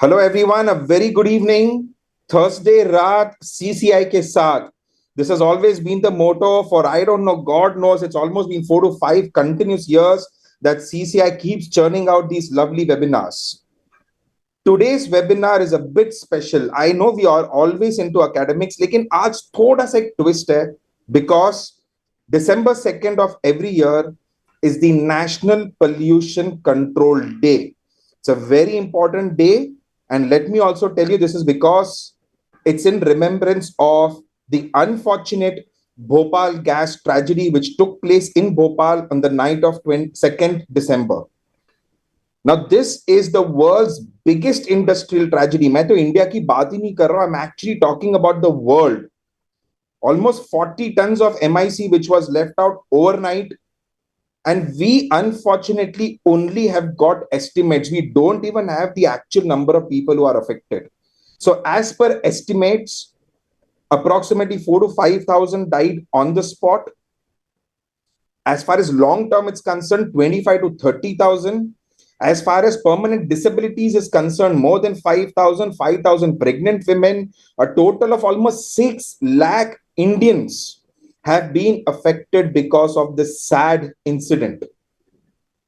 Hello everyone, a very good evening. Thursday रात CCI के साथ. This has always been the motto for, I don't know, God knows, it's almost been 4 to 5 continuous years that CCI keeps churning out these lovely webinars. Today's webinar is a bit special. I know we are always into academics, लेकिन आज थोड़ा सा एक twist है because December 2nd of every year is the National Pollution Control Day. It's a very important day, and let me also tell you, this is because it's in remembrance of the unfortunate Bhopal gas tragedy which took place in Bhopal on the night of 22nd December. Now, this is the world's biggest industrial tragedy. मैं तो India की बात ही नहीं कर रहा. I'm actually talking about the world. Almost 40 tons of MIC which was left out overnight, and we unfortunately only have got estimates. We don't even have the actual number of people who are affected. So as per estimates, approximately 4 to 5,000 died on the spot. As far as long term it's concerned, 25 to 30,000. As far as permanent disabilities is concerned, more than 5,000 pregnant women, a total of almost 6 lakh Indians have been affected because of this sad incident.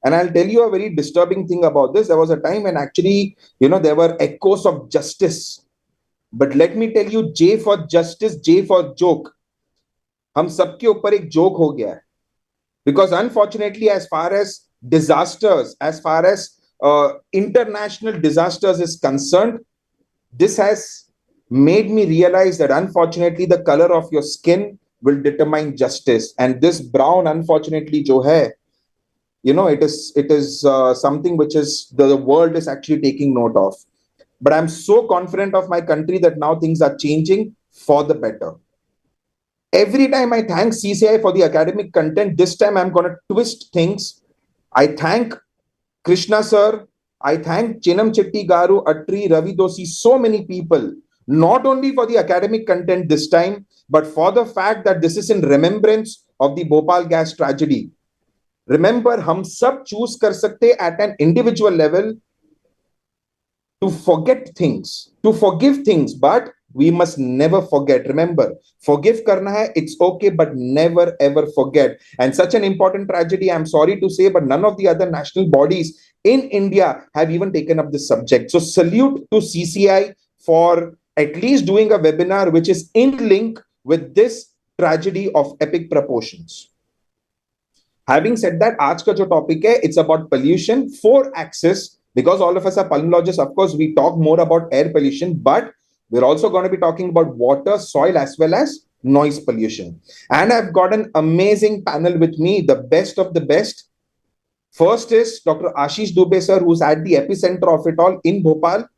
And I'll tell you a very disturbing thing about this. There was a time when actually, there were echoes of justice. But let me tell you, J for justice, J for joke. हम सबके ऊपर एक joke हो गया है. Because unfortunately, as far as disasters, as far as international disasters is concerned, this has made me realize that unfortunately the color of your skin will determine justice. And this brown, unfortunately, jo hai, it is something which is the world is actually taking note of. But I'm so confident of my country that now things are changing for the better. Every time I thank CCI for the academic content, this time I'm going to twist things. I thank Krishna sir. I thank Chinam Chetti Garu, Atri, Ravi Dosi, so many people, not only for the academic content this time, but for the fact that this is in remembrance of the Bhopal gas tragedy. Remember, hum sab choose kar sakte at an individual level to forget things, to forgive things, but we must never forget. Remember, forgive karna hai, it's okay, but never ever forget. And such an important tragedy, I'm sorry to say, but none of the other national bodies in India have even taken up this subject. So salute to CCI for at least doing a webinar which is in link with this tragedy of epic proportions. Having said that, आज का जो topic है, it's about pollution, 4 axis. Because all of us are pulmonologists, of course, we talk more about air pollution, but we're also going to be talking about water, soil, as well as noise pollution. And I've got an amazing panel with me, the best of the best. First is Dr. Ashish Dubey, sir, who's at the epicenter of it all in Bhopal.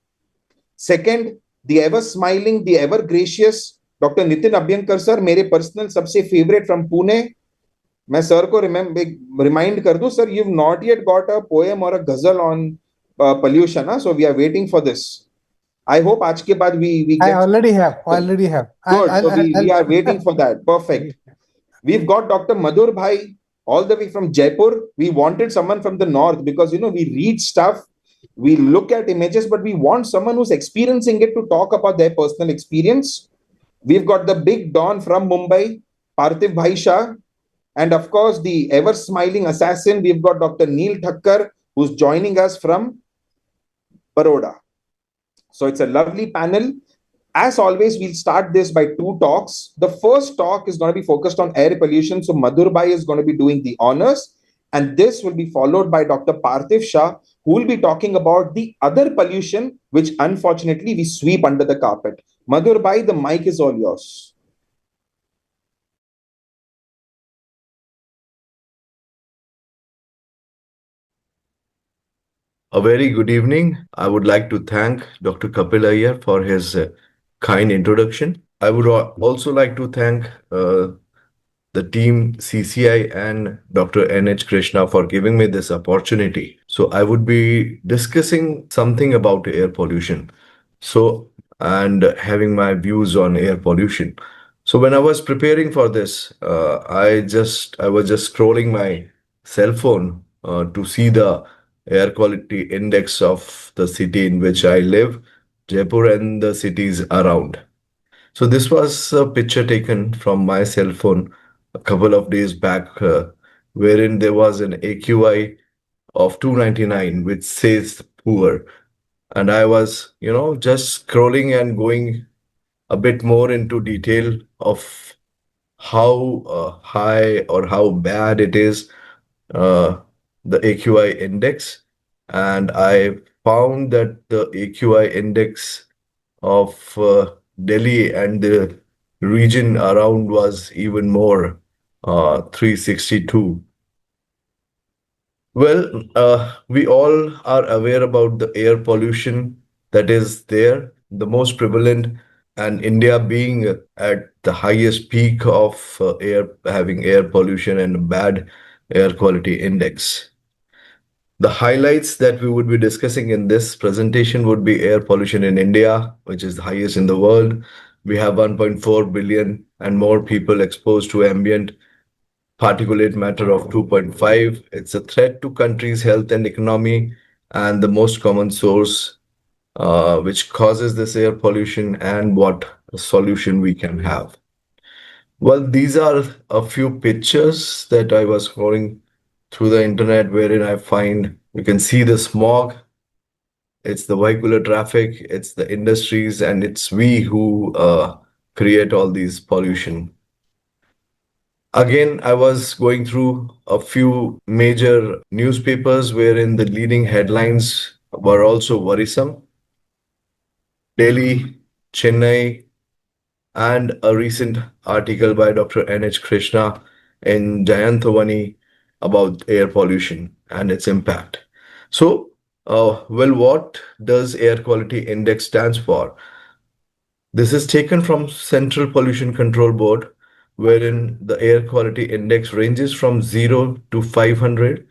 Second, the ever smiling, the ever gracious Dr. Nitin Abhyankar, sir, मेरे personal सबसे favorite from Pune. मैं sir को remind कर दूं, sir, you've not yet got a poem or a ghazal on pollution, huh? So we are waiting for this. I hope आज के बाद we I already have. Good. So we are waiting for that. Perfect. We've got Dr. Madhur bhai all the way from Jaipur. We wanted someone from the north because we read stuff, we look at images, but we want someone who's experiencing it to talk about their personal experience. We've got the big Don from Mumbai, Parthiv bhai Shah, and of course the ever smiling assassin. We've got Dr. Neel Thakkar, who's joining us from Baroda. So it's a lovely panel. As always, we'll start this by 2 talks. The first talk is going to be focused on air pollution. So Madhur bhai is going to be doing the honors. And this will be followed by Dr. Parthiv Shah, who will be talking about the other pollution, which unfortunately we sweep under the carpet. Madhur bhai, the mic is all yours. A very good evening. I would like to thank Dr. Kapil Iyer for his kind introduction. I would also like to thank the team CCI and Dr. N.H. Krishna for giving me this opportunity. So I would be discussing something about air pollution. And having my views on air pollution. So when I was preparing for this, I was just scrolling my cell phone to see the air quality index of the city in which I live, Jaipur, and the cities around. So this was a picture taken from my cell phone a couple of days back, wherein there was an AQI of 299, which says poor. And I was, just scrolling and going a bit more into detail of how high or how bad it is, uh, the AQI index. And I found that the AQI index of Delhi and the region around was even more, 362. Well, we all are aware about the air pollution that is there, the most prevalent, and India being at the highest peak of air, having air pollution and bad air quality index. The highlights that we would be discussing in this presentation would be air pollution in India, which is the highest in the world. We have 1.4 billion and more people exposed to ambient particulate matter of 2.5. It's a threat to country's health and economy, and the most common source which causes this air pollution, and what solution we can have. Well, these are a few pictures that I was scrolling through the internet, wherein I find you can see the smog, it's the vehicular traffic, it's the industries, and it's we who create all these pollution. Again, I was going through a few major newspapers wherein the leading headlines were also worrisome. Delhi, Chennai, and a recent article by Dr. N.H. Krishna in Jayanthavani about air pollution and its impact. So, well, what does air quality index stands for? This is taken from Central Pollution Control Board, wherein the air quality index ranges from 0 to 500,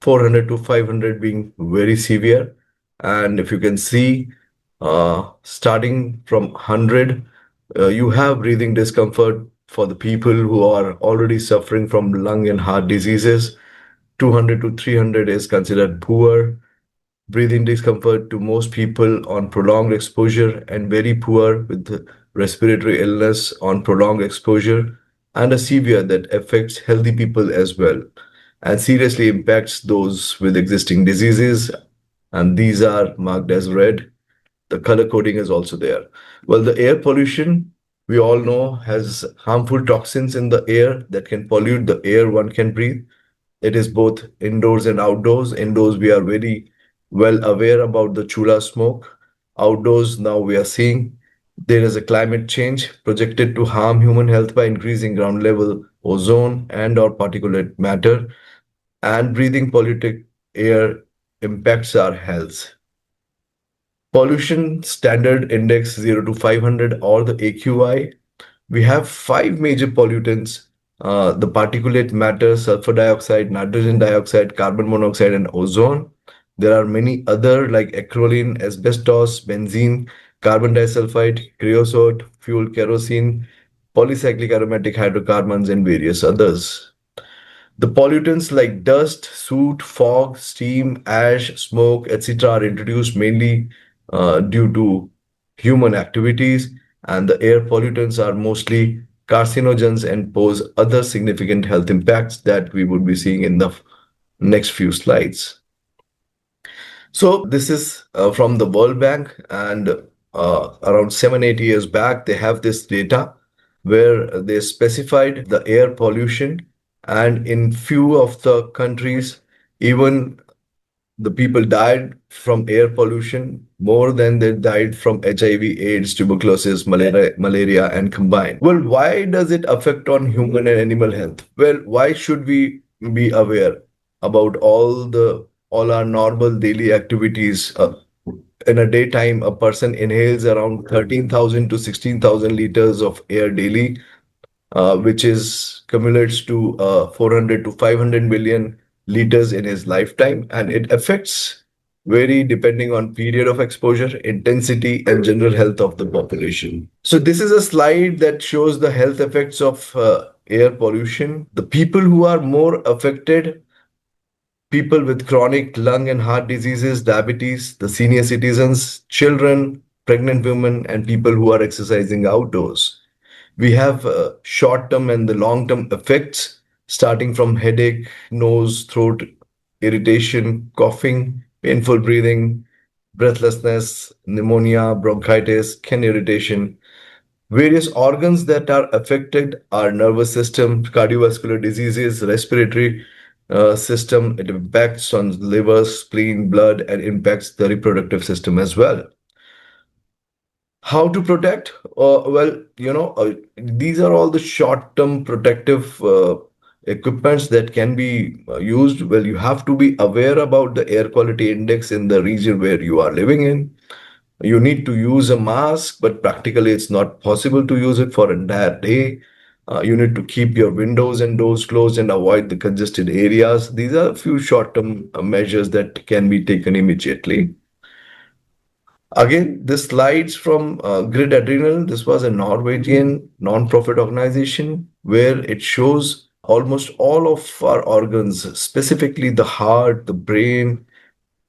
400 to 500 being very severe. And if you can see, starting from 100, you have breathing discomfort for the people who are already suffering from lung and heart diseases. 200 to 300 is considered poor. Breathing discomfort to most people on prolonged exposure, and very poor with respiratory illness on prolonged exposure, and a severe that affects healthy people as well and seriously impacts those with existing diseases. And these are marked as red. The color coding is also there. Well, the air pollution, we all know, has harmful toxins in the air that can pollute the air one can breathe. It is both indoors and outdoors. Indoors, we are very well aware about the chula smoke. Outdoors, now we are seeing there is a climate change projected to harm human health by increasing ground level ozone and or particulate matter, and breathing polluted air impacts our health. Pollution Standard Index 0 to 500, or the AQI, we have five major pollutants: the particulate matter, sulfur dioxide, nitrogen dioxide, carbon monoxide, and ozone. There are many other like acrolein, asbestos, benzene, carbon disulfide, creosote, fuel kerosene, polycyclic aromatic hydrocarbons, and various others. The pollutants like dust, soot, fog, steam, ash, smoke, etc., are introduced mainly due to human activities, and the air pollutants are mostly carcinogens and pose other significant health impacts that we would be seeing in the next few slides. So this is from the World Bank, and around 7-8 years back, they have this data where they specified the air pollution, and in few of the countries, even the people died from air pollution more than they died from HIV, AIDS, tuberculosis, malaria, and combined. Well, why does it affect on human and animal health? Well, why should we be aware about all our normal daily activities? In a daytime, a person inhales around 13,000 to 16,000 liters of air daily, which is cumulates to 400 to 500 million liters in his lifetime, and it affects vary depending on period of exposure, intensity, and general health of the population. So this is a slide that shows the health effects of air pollution. The people who are more affected people with chronic lung and heart diseases, diabetes, the senior citizens, children, pregnant women, and people who are exercising outdoors. We have short-term and the long-term effects, starting from headache, nose, throat irritation, coughing, painful breathing, breathlessness, pneumonia, bronchitis, skin irritation. Various organs that are affected are nervous system, cardiovascular diseases, respiratory system. It impacts on liver, spleen, blood, and impacts the reproductive system as well. How to protect? Well, these are all the short-term protective equipments that can be used. Well, you have to be aware about the air quality index in the region where you are living in. You need to use a mask, but practically it's not possible to use it for an entire day. You need to keep your windows and doors closed and avoid the congested areas. These are a few short-term measures that can be taken immediately. Again, this slides from Grid Adrenal. This was a Norwegian non-profit organization where it shows almost all of our organs, specifically the heart, the brain,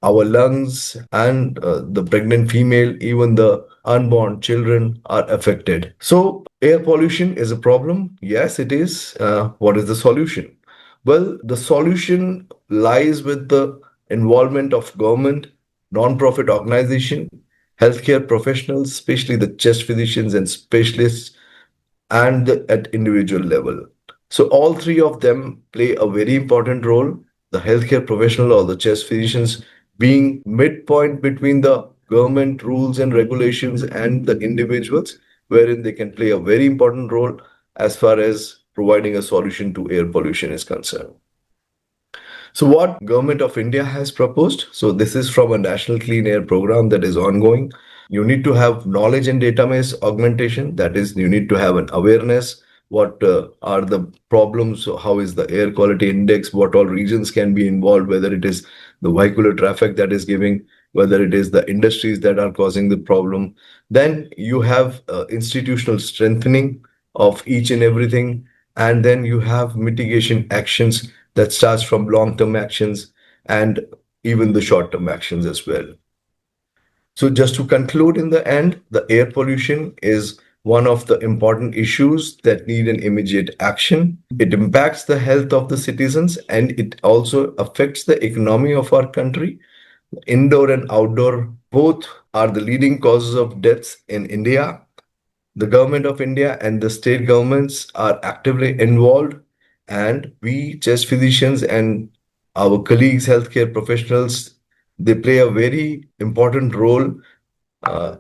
our lungs, and the pregnant female, even the unborn children are affected. So, air pollution is a problem. Yes, it is. What is the solution? Well, the solution lies with the involvement of government, non-profit organization, healthcare professionals, especially the chest physicians and specialists, and at individual level. So all three of them play a very important role. The healthcare professional or the chest physicians being midpoint between the government rules and regulations and the individuals, wherein they can play a very important role as far as providing a solution to air pollution is concerned. So what Government of India has proposed? So this is from a National Clean Air Program that is ongoing. You need to have knowledge and database augmentation. That is, you need to have an awareness. What are the problems? How is the air quality index? What all regions can be involved? Whether it is the vehicular traffic that is giving, whether it is the industries that are causing the problem. Then you have institutional strengthening of each and everything. And then you have mitigation actions that starts from long-term actions and even the short-term actions as well. So just to conclude in the end, the air pollution is one of the important issues that need an immediate action. It impacts the health of the citizens and it also affects the economy of our country. Indoor and outdoor both are the leading causes of deaths in India. The government of India and the state governments are actively involved, and we, chest physicians, and our colleagues, healthcare professionals, they play a very important role uh,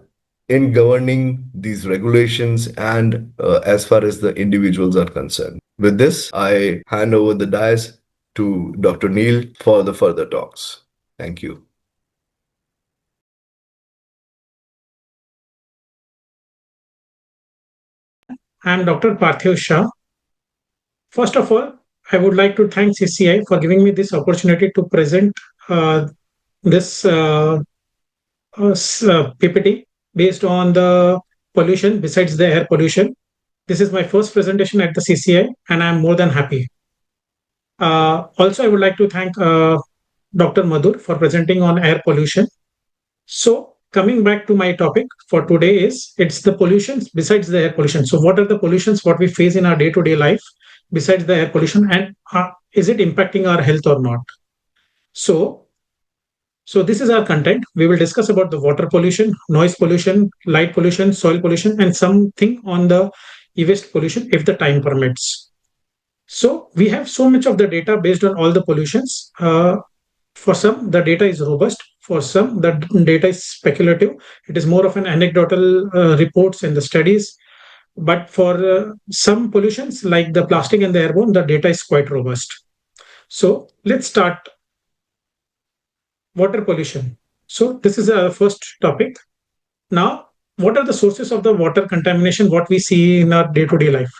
in governing these regulations and as far as the individuals are concerned. With this, I hand over the dais to Dr. Neel for the further talks. Thank you. I'm Dr. Parthiv Shah. First of all, I would like to thank CCI for giving me this opportunity to present this PPT based on the pollution besides the air pollution. This is my first presentation at the CCI, and I'm more than happy. Also, I would like to thank Dr. Madhur for presenting on air pollution. So, coming back to my topic for today is it's the pollutions besides the air pollution. So, what are the pollutions what we face in our day-to-day life besides the air pollution, and is it impacting our health or not? So, so this is our content. We will discuss about the water pollution, noise pollution, light pollution, soil pollution, and something on the e-waste pollution if the time permits. So we have so much of the data based on all the pollutions. For some, the data is robust. For some, the data is speculative. It is more of an anecdotal reports and the studies. But for some pollutions like the plastic and the airborne, the data is quite robust. So let's start. Water pollution. So this is our first topic. Now, what are the sources of the water contamination, what we see in our day-to-day life?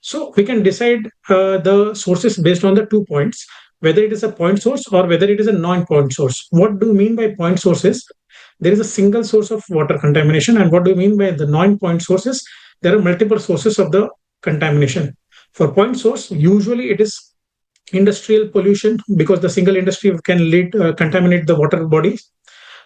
So we can decide the sources based on the 2 points, whether it is a point source or whether it is a non-point source. What do you mean by point sources? There is a single source of water contamination. And what do you mean by the non-point sources? There are multiple sources of the contamination. For point source, usually it is Industrial pollution, because the single industry can contaminate the water bodies.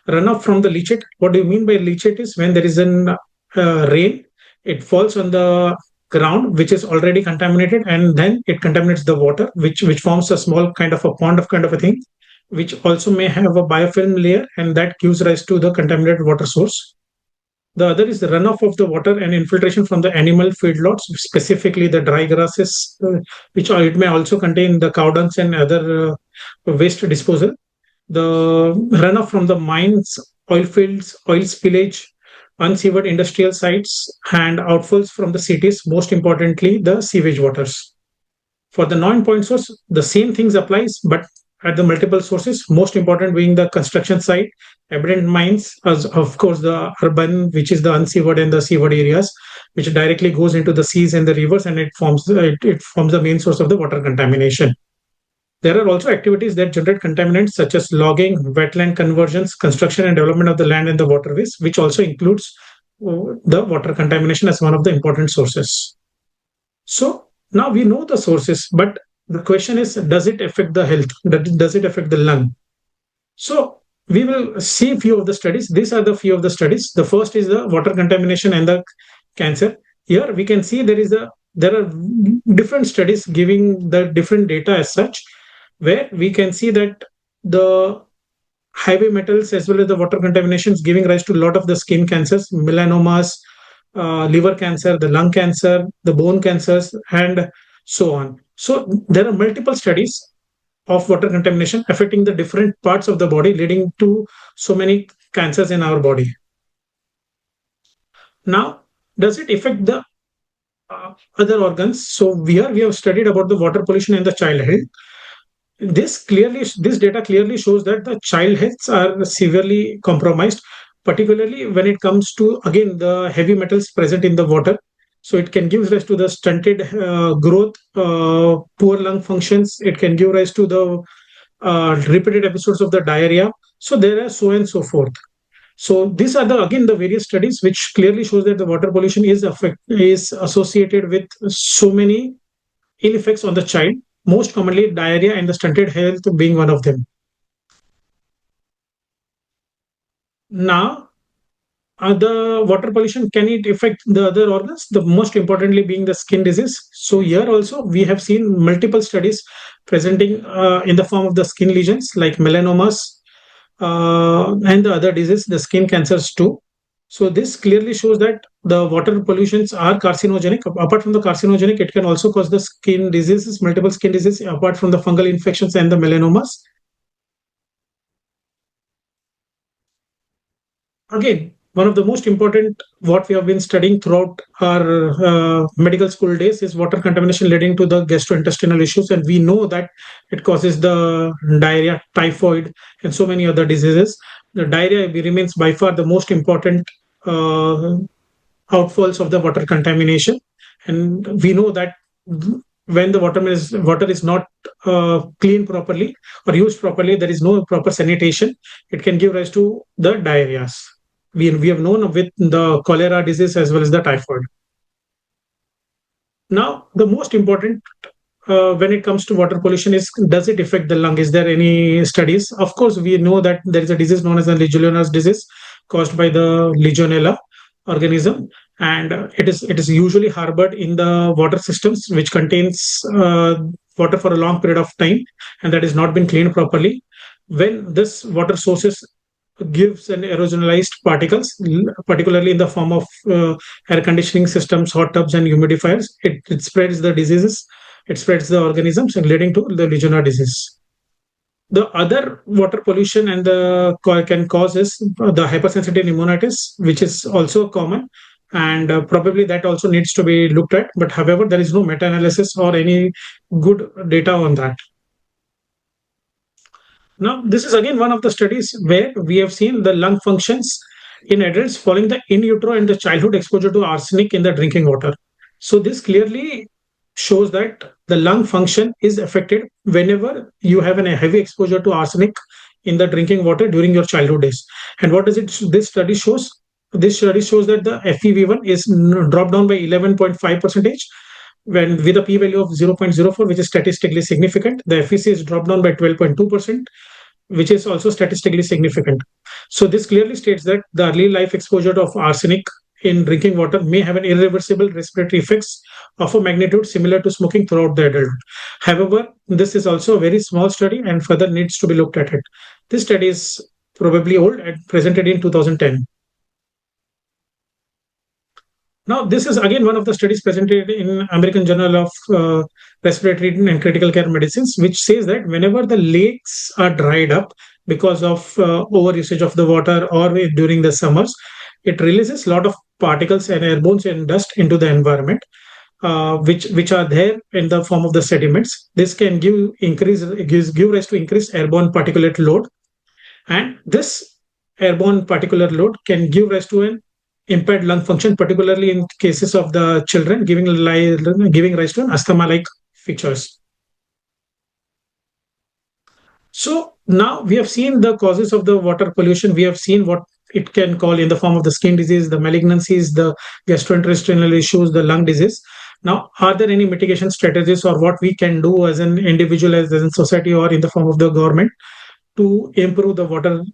Runoff from the leachate. What do you mean by leachate is when there is an rain, it falls on the ground which is already contaminated, and then it contaminates the water, which forms a small kind of a pond of kind of a thing, which also may have a biofilm layer, and that gives rise to the contaminated water source. The other is the runoff of the water and infiltration from the animal feedlots, specifically the dry grasses, which it may also contain the cow dungs and other waste disposal. The runoff from the mines, oil fields, oil spillage, unsewered industrial sites, and outfalls from the cities, most importantly, the sewage waters. For the non-point source, the same things applies, but at the multiple sources, most important being the construction site, abandoned mines, as of course the urban, which is the unsewered and the seaward areas, which directly goes into the seas and the rivers, and it forms the main source of the water contamination. There are also activities that generate contaminants such as logging, wetland conversions, construction and development of the land and the waterways, which also includes the water contamination as one of the important sources. So now we know the sources, but the question is, does it affect the health? Does it affect the lung? So we will see a few of the studies. These are the few of the studies. The first is the water contamination and the cancer. Here we can see there are different studies giving the different data as such, where we can see that the heavy metals as well as the water contaminations giving rise to a lot of the skin cancers, melanomas, liver cancer, the lung cancer, the bone cancers, and so on. So there are multiple studies of water contamination affecting the different parts of the body, leading to so many cancers in our body. Now, does it affect the other organs? So we have studied about the water pollution and the child health. This data clearly shows that the child healths are severely compromised, particularly when it comes to, again, the heavy metals present in the water. So it can give rise to the stunted growth, poor lung functions. It can give rise to the repeated episodes of the diarrhea. So there are so and so forth. So these are the various studies which clearly shows that the water pollution is associated with so many ill effects on the child, most commonly diarrhea and the stunted health being one of them. Now, the water pollution, can it affect the other organs? The most importantly being the skin disease. So here also we have seen multiple studies presenting in the form of the skin lesions like melanomas and the other diseases, the skin cancers too. So this clearly shows that the water pollutions are carcinogenic. Apart from the carcinogenic, it can also cause the skin diseases, multiple skin diseases, apart from the fungal infections and the melanomas. Again, one of the most important what we have been studying throughout our medical school days is water contamination leading to the gastrointestinal issues, and we know that it causes the diarrhea, typhoid, and so many other diseases. The diarrhea remains by far the most important outfalls of the water contamination, and we know that when the water is not cleaned properly or used properly, there is no proper sanitation, it can give rise to the diarrheas. We have known with the cholera disease as well as the typhoid. Now, the most important when it comes to water pollution is, does it affect the lung? Is there any studies? Of course, we know that there is a disease known as the Legionnaires disease caused by the Legionella organism, and it is usually harbored in the water systems which contains water for a long period of time, and that has not been cleaned properly. When this water sources gives an aerosolized particles, particularly in the form of air conditioning systems, hot tubs, and humidifiers, it spreads the diseases, it spreads the organisms, and leading to the Legionella disease. The other water pollution and can cause is the hypersensitive pneumonitis, which is also common, and probably that also needs to be looked at. But however, there is no meta-analysis or any good data on that. Now, this is again one of the studies where we have seen the lung functions in adults following the in utero and the childhood exposure to arsenic in the drinking water. So this clearly shows that the lung function is affected whenever you have a heavy exposure to arsenic in the drinking water during your childhood days. And what does this study shows? This study shows that the FeV1 is dropped down by 11.5%, when with a p-value of 0.04, which is statistically significant. The FEC is dropped down by 12.2%, which is also statistically significant. So this clearly states that the early life exposure of arsenic in drinking water may have an irreversible respiratory effects of a magnitude similar to smoking throughout the adult. However, this is also a very small study and further needs to be looked at it. This study is probably old and presented in 2010. Now, this is again one of the studies presented in American Journal of Respiratory and Critical Care Medicines, which says that whenever the lakes are dried up because of over usage of the water or during the summers, it releases a lot of particles and airborne and dust into the environment, which are there in the form of the sediments. This can give rise to increased airborne particulate load, and this airborne particulate load can give rise to an impaired lung function, particularly in cases of the children, giving rise to an asthma-like features. So now we have seen the causes of the water pollution. We have seen what it can cause in the form of the skin disease, the malignancies, the gastrointestinal issues, the lung disease. Now, are there any mitigation strategies or what we can do as an individual, as a society, or in the form of the government to improve the water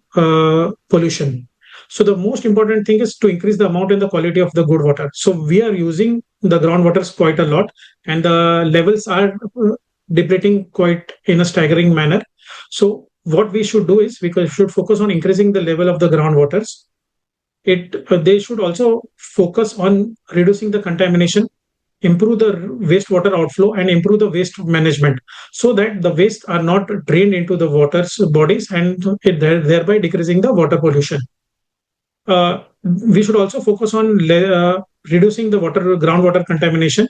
pollution? So the most important thing is to increase the amount and the quality of the good water. So we are using the groundwaters quite a lot, and the levels are depleting quite in a staggering manner. So what we should do is we should focus on increasing the level of the groundwaters. They should also focus on reducing the contamination, improve the wastewater outflow, and improve the waste management, so that the waste are not drained into the water's bodies, and thereby decreasing the water pollution. We should also focus on reducing the groundwater contamination,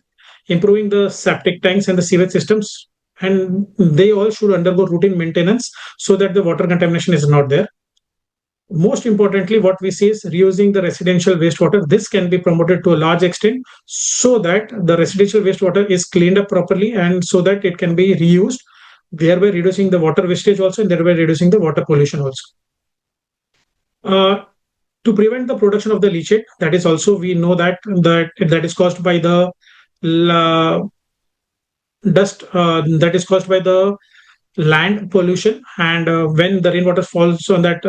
improving the septic tanks and the sewage systems, and they all should undergo routine maintenance so that the water contamination is not there. Most importantly, what we see is reusing the residential wastewater. This can be promoted to a large extent so that the residential wastewater is cleaned up properly and so that it can be reused, thereby reducing the water wastage also and thereby reducing the water pollution also. To prevent the production of the leachate, that is also, we know that is caused by the dust, that is caused by the land pollution, and when the rainwater falls on that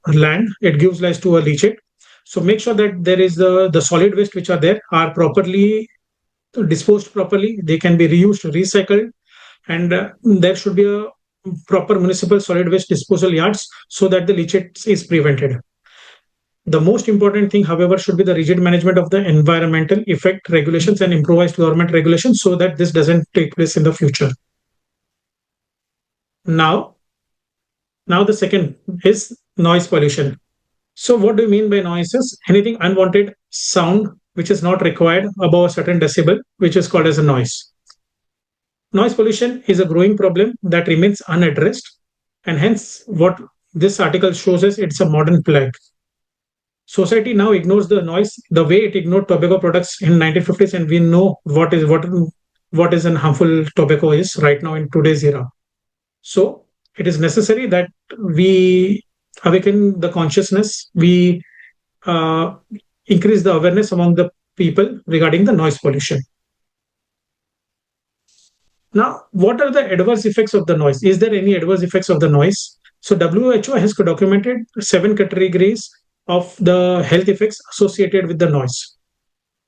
land, it gives rise to a leachate. So make sure that there is the solid waste which are there are properly disposed properly. They can be reused, recycled, and there should be a proper municipal solid waste disposal yards so that the leachate is prevented. The most important thing, however, should be the rigid management of the environmental effect regulations and improvised government regulations so that this doesn't take place in the future. Now the second is noise pollution. So what do you mean by noises? Anything unwanted sound which is not required above a certain decibel, which is called as a noise. Noise pollution is a growing problem that remains unaddressed, and hence what this article shows us, it's a modern plague. Society now ignores the noise the way it ignored tobacco products in 1950s, and we know what is an harmful tobacco is right now in today's era. So it is necessary that we awaken the consciousness, we increase the awareness among the people regarding the noise pollution. Now, what are the adverse effects of the noise? Is there any adverse effects of the noise? So WHO has documented 7 categories of the health effects associated with the noise.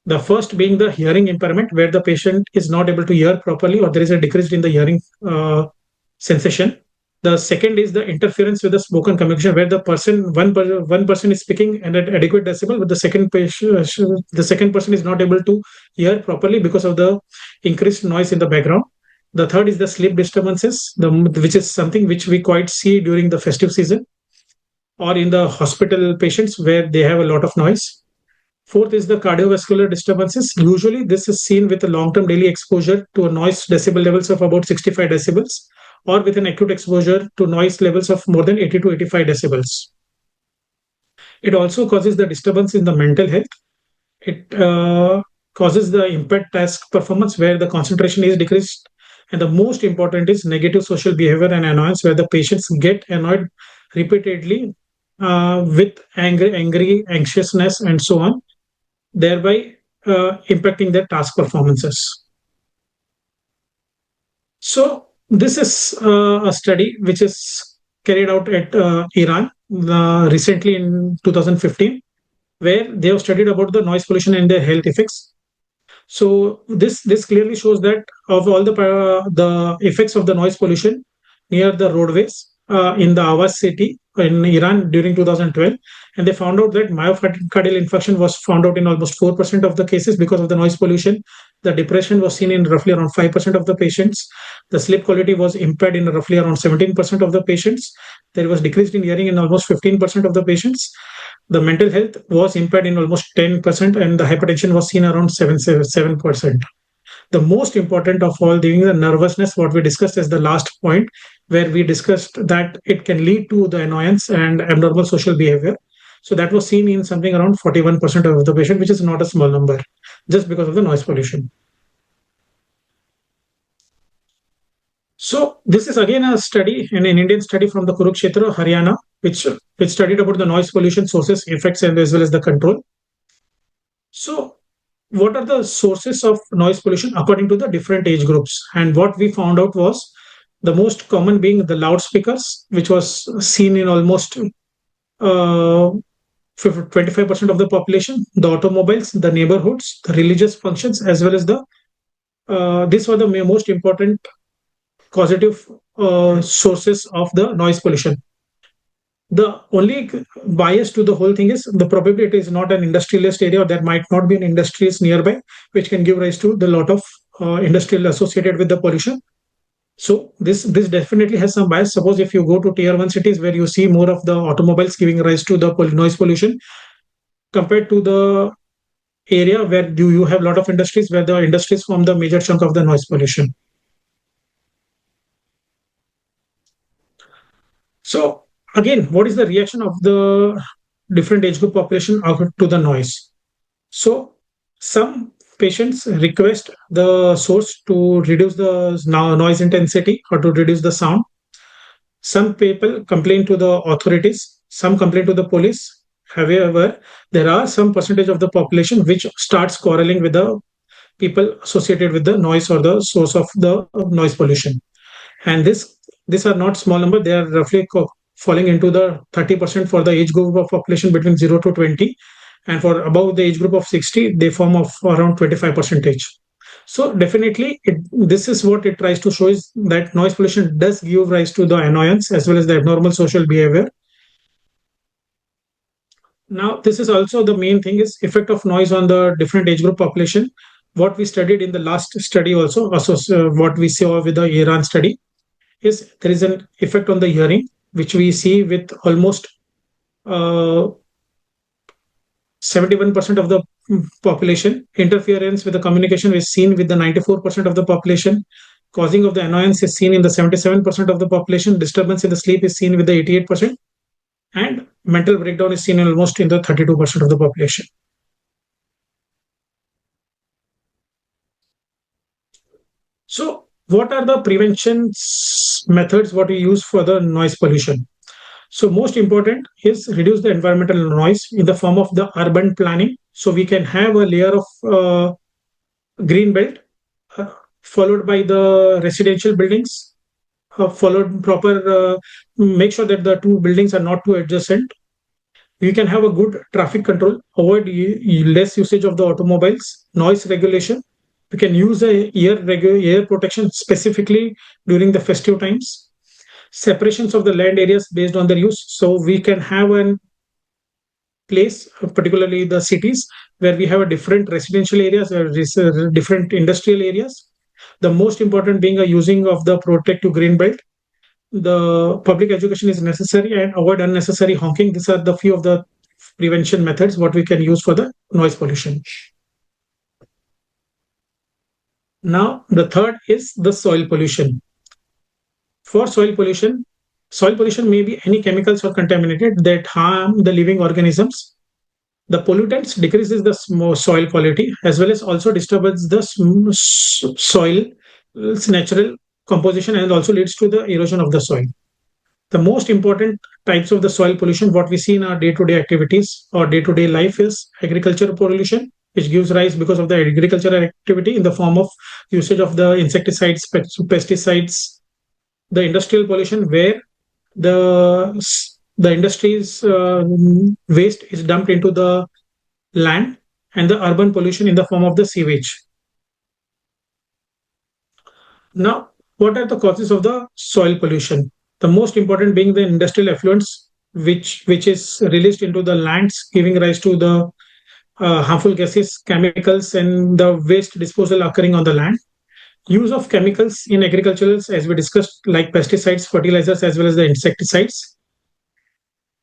The first being the hearing impairment, where the patient is not able to hear properly or there is a decrease in the hearing sensation. The second is the interference with the spoken communication, where one person is speaking at an adequate decibel, but the second person is not able to hear properly because of the increased noise in the background. The third is the sleep disturbances, which is something which we quite see during the festive season or in the hospital patients where they have a lot of noise. Fourth is the cardiovascular disturbances. Usually this is seen with a long-term daily exposure to a noise decibel levels of about 65 decibels or with an acute exposure to noise levels of more than 80 to 85 decibels. It also causes the disturbance in the mental health. It causes the impaired task performance where the concentration is decreased. And the most important is negative social behavior and annoyance, where the patients get annoyed repeatedly with angry, anxiousness, and so on, thereby impacting their task performances. So this is a study which is carried out at Iran recently in 2015, where they have studied about the noise pollution and their health effects. So this clearly shows that of all the effects of the noise pollution near the roadways in the Awas city in Iran during 2012, and they found out that myocardial infarction was found out in almost 4% of the cases because of the noise pollution. The depression was seen in roughly around 5% of the patients. The sleep quality was impaired in roughly around 17% of the patients. There was decreased in hearing in almost 15% of the patients. The mental health was impaired in almost 10%, and the hypertension was seen around 7%. The most important of all, the nervousness, what we discussed as the last point, where we discussed that it can lead to the annoyance and abnormal social behavior. So that was seen in something around 41% of the patient, which is not a small number, just because of the noise pollution. So this is again a study, an Indian study from the Kurukshetra, Haryana, which studied about the noise pollution sources, effects, and as well as the control. So what are the sources of noise pollution according to the different age groups? And what we found out was the most common being the loudspeakers, which was seen in almost 25% of the population, the automobiles, the neighborhoods, the religious functions, as well as the these were the most important causative sources of the noise pollution. The only bias to the whole thing is the probability it is not an industrialist area, or there might not be an industries nearby, which can give rise to the lot of industrial associated with the pollution. So this definitely has some bias. Suppose if you go to tier 1 cities where you see more of the automobiles giving rise to the noise pollution, compared to the area where you have a lot of industries, where the industries form the major chunk of the noise pollution. So again, what is the reaction of the different age group population to the noise? So some patients request the source to reduce the noise intensity or to reduce the sound. Some people complain to the authorities, some complain to the police. However, there are some percentage of the population which starts quarreling with the people associated with the noise or the source of the noise pollution. And these are not small number. They are roughly falling into the 30% for the age group of population between 0 to 20. And for above the age group of 60, they form of around 25%. So definitely, this is what it tries to show, is that noise pollution does give rise to the annoyance as well as the abnormal social behavior. Now, this is also the main thing, is effect of noise on the different age group population. What we studied in the last study also what we saw with the Iran study, is there is an effect on the hearing, which we see with almost 71% of the population. Interference with the communication is seen with the 94% of the population. Causing of the annoyance is seen in the 77% of the population. Disturbance in the sleep is seen with the 88%. And mental breakdown is seen almost in the 32% of the population. So what are the prevention methods what we use for the noise pollution? So most important is reduce the environmental noise in the form of the urban planning. So we can have a layer of green belt followed by the residential buildings, followed proper, make sure that the two buildings are not too adjacent. You can have a good traffic control, avoid less usage of the automobiles, noise regulation. We can use air protection specifically during the festive times. Separations of the land areas based on their use. So we can have a place, particularly the cities, where we have a different residential areas or different industrial areas. The most important being a using of the protective green belt. The public education is necessary, and avoid unnecessary honking. These are the few of the prevention methods what we can use for the noise pollution. Now, the third is the soil pollution. For soil pollution may be any chemicals or contaminated that harm the living organisms. The pollutants decreases the soil quality, as well as also disturbs the soil's natural composition, and also leads to the erosion of the soil. The most important types of the soil pollution what we see in our day-to-day activities or day-to-day life is agricultural pollution, which gives rise because of the agricultural activity in the form of usage of the insecticides, pesticides, the industrial pollution where the industry's waste is dumped into the land, and the urban pollution in the form of the sewage. Now, what are the causes of the soil pollution? The most important being the industrial effluents, which is released into the lands, giving rise to the harmful gases, chemicals, and the waste disposal occurring on the land. Use of chemicals in agriculturals, as we discussed, like pesticides, fertilizers, as well as the insecticides.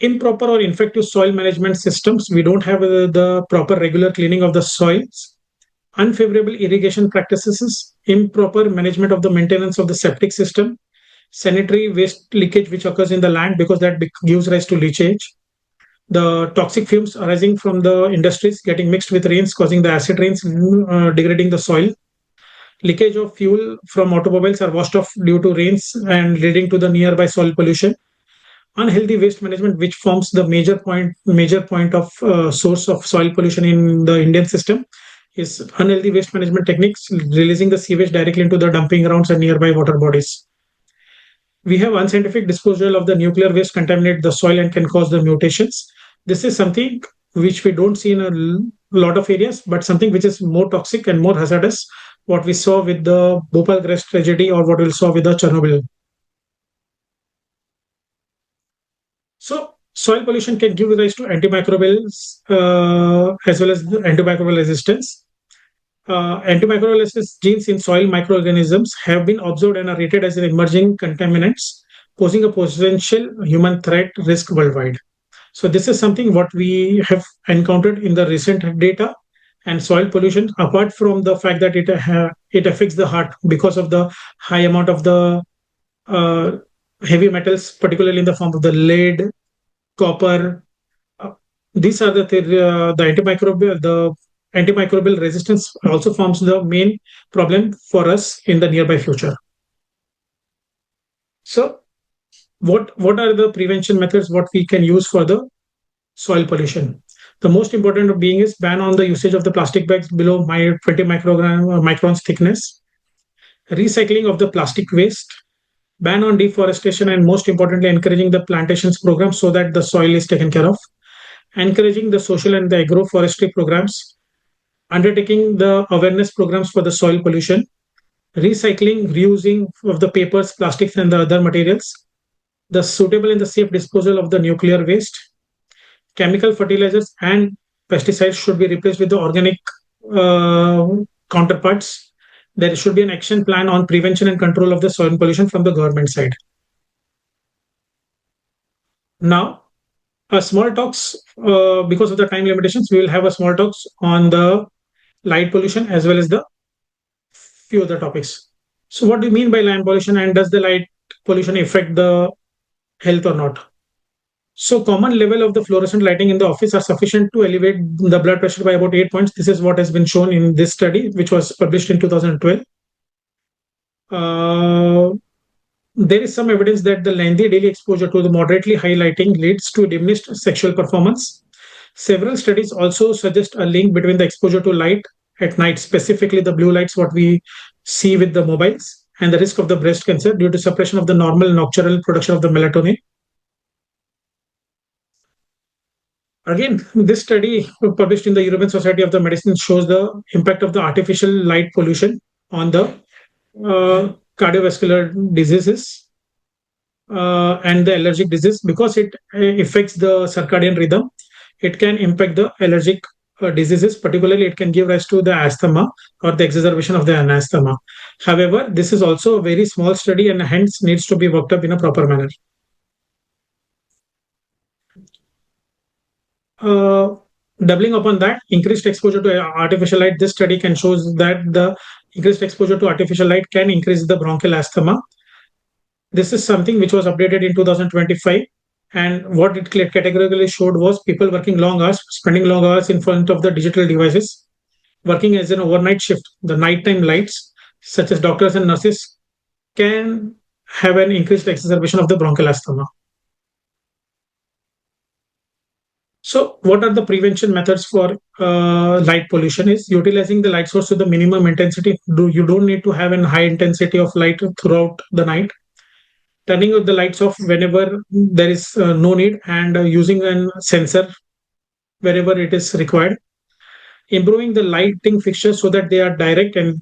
Improper or ineffective soil management systems. We don't have the proper regular cleaning of the soils. Unfavorable irrigation practices, improper management of the maintenance of the septic system, sanitary waste leakage which occurs in the land because that gives rise to leachage, the toxic fumes arising from the industries getting mixed with rains causing the acid rains, degrading the soil, leakage of fuel from automobiles are washed off due to rains and leading to the nearby soil pollution, unhealthy waste management which forms the major point of source of soil pollution in the Indian system is unhealthy waste management techniques, releasing the sewage directly into the dumping grounds and nearby water bodies. We have unscientific disposal of the nuclear waste contaminate the soil and can cause the mutations. This is something which we don't see in a lot of areas, but something which is more toxic and more hazardous, what we saw with the Bhopal gas tragedy or what we saw with the Chernobyl. So soil pollution can give rise to antimicrobials as well as antimicrobial resistance. Antimicrobial resistance genes in soil microorganisms have been observed and are rated as emerging contaminants, posing a potential human threat risk worldwide. So this is something what we have encountered in the recent data. And soil pollution, apart from the fact that it affects the heart because of the high amount of the heavy metals, particularly in the form of the lead, copper. These are the antimicrobial resistance also forms the main problem for us in the nearby future. So, what are the prevention methods what we can use for the soil pollution? The most important being is ban on the usage of the plastic bags below 20 microns thickness, recycling of the plastic waste, ban on deforestation, and most importantly, encouraging the plantations program so that the soil is taken care of, encouraging the social and the agroforestry programs, undertaking the awareness programs for the soil pollution, recycling, reusing of the papers, plastics, and the other materials, the suitable and the safe disposal of the nuclear waste, chemical fertilizers and pesticides should be replaced with the organic counterparts. There should be an action plan on prevention and control of the soil pollution from the government side. Now, a small talks, because of the time limitations, we will have a small talks on the light pollution as well as the few other topics. So what do you mean by light pollution, and does the light pollution affect the health or not? So common level of the fluorescent lighting in the office are sufficient to elevate the blood pressure by about 8 points. This is what has been shown in this study, which was published in 2012. There is some evidence that the lengthy daily exposure to the moderately high lighting leads to diminished sexual performance. Several studies also suggest a link between the exposure to light at night, specifically the blue lights, what we see with the mobiles, and the risk of the breast cancer due to suppression of the normal nocturnal production of the melatonin. Again, this study published in the European Society of the Medicine shows the impact of the artificial light pollution on the cardiovascular diseases and the allergic disease because it affects the circadian rhythm. It can impact the allergic diseases, particularly it can give rise to the asthma or the exacerbation of the asthma. However, this is also a very small study and hence needs to be worked up in a proper manner. Doubling upon that, increased exposure to artificial light. This study can show that the increased exposure to artificial light can increase the bronchial asthma. This is something which was updated in 2025. And what it categorically showed was people working long hours, spending long hours in front of the digital devices, working as an overnight shift. The nighttime lights, such as doctors and nurses, can have an increased exacerbation of the bronchial asthma. So, what are the prevention methods for light pollution? Is utilizing the light source to the minimum intensity. You don't need to have a high intensity of light throughout the night. Turning off the lights off whenever there is no need, and using a sensor wherever it is required. Improving the lighting fixtures so that they are direct, and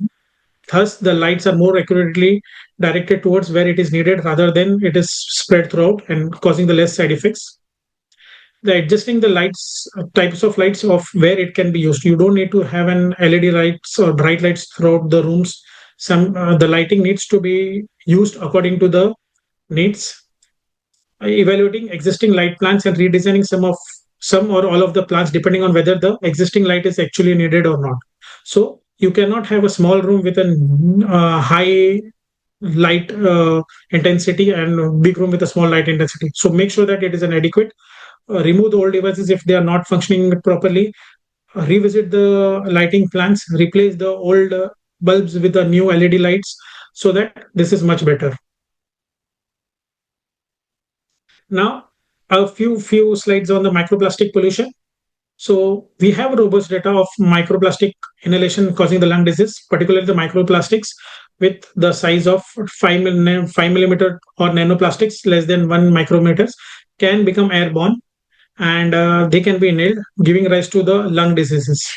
thus the lights are more accurately directed towards where it is needed rather than it is spread throughout and causing the less side effects. The adjusting the lights, types of lights of where it can be used. You don't need to have an LED lights or bright lights throughout the rooms. Some the lighting needs to be used according to the needs. Evaluating existing light plans and redesigning some or all of the plans depending on whether the existing light is actually needed or not. So you cannot have a small room with a high light intensity and a big room with a small light intensity. So make sure that it is an adequate. Remove the old devices if they are not functioning properly. Revisit the lighting plans. Replace the old bulbs with the new LED lights so that this is much better. Now, a few slides on the microplastic pollution. So we have robust data of microplastic inhalation causing the lung disease, particularly the microplastics with the size of 5 millimeter or nanoplastics less than 1 micrometers can become airborne, and they can be inhaled, giving rise to the lung diseases.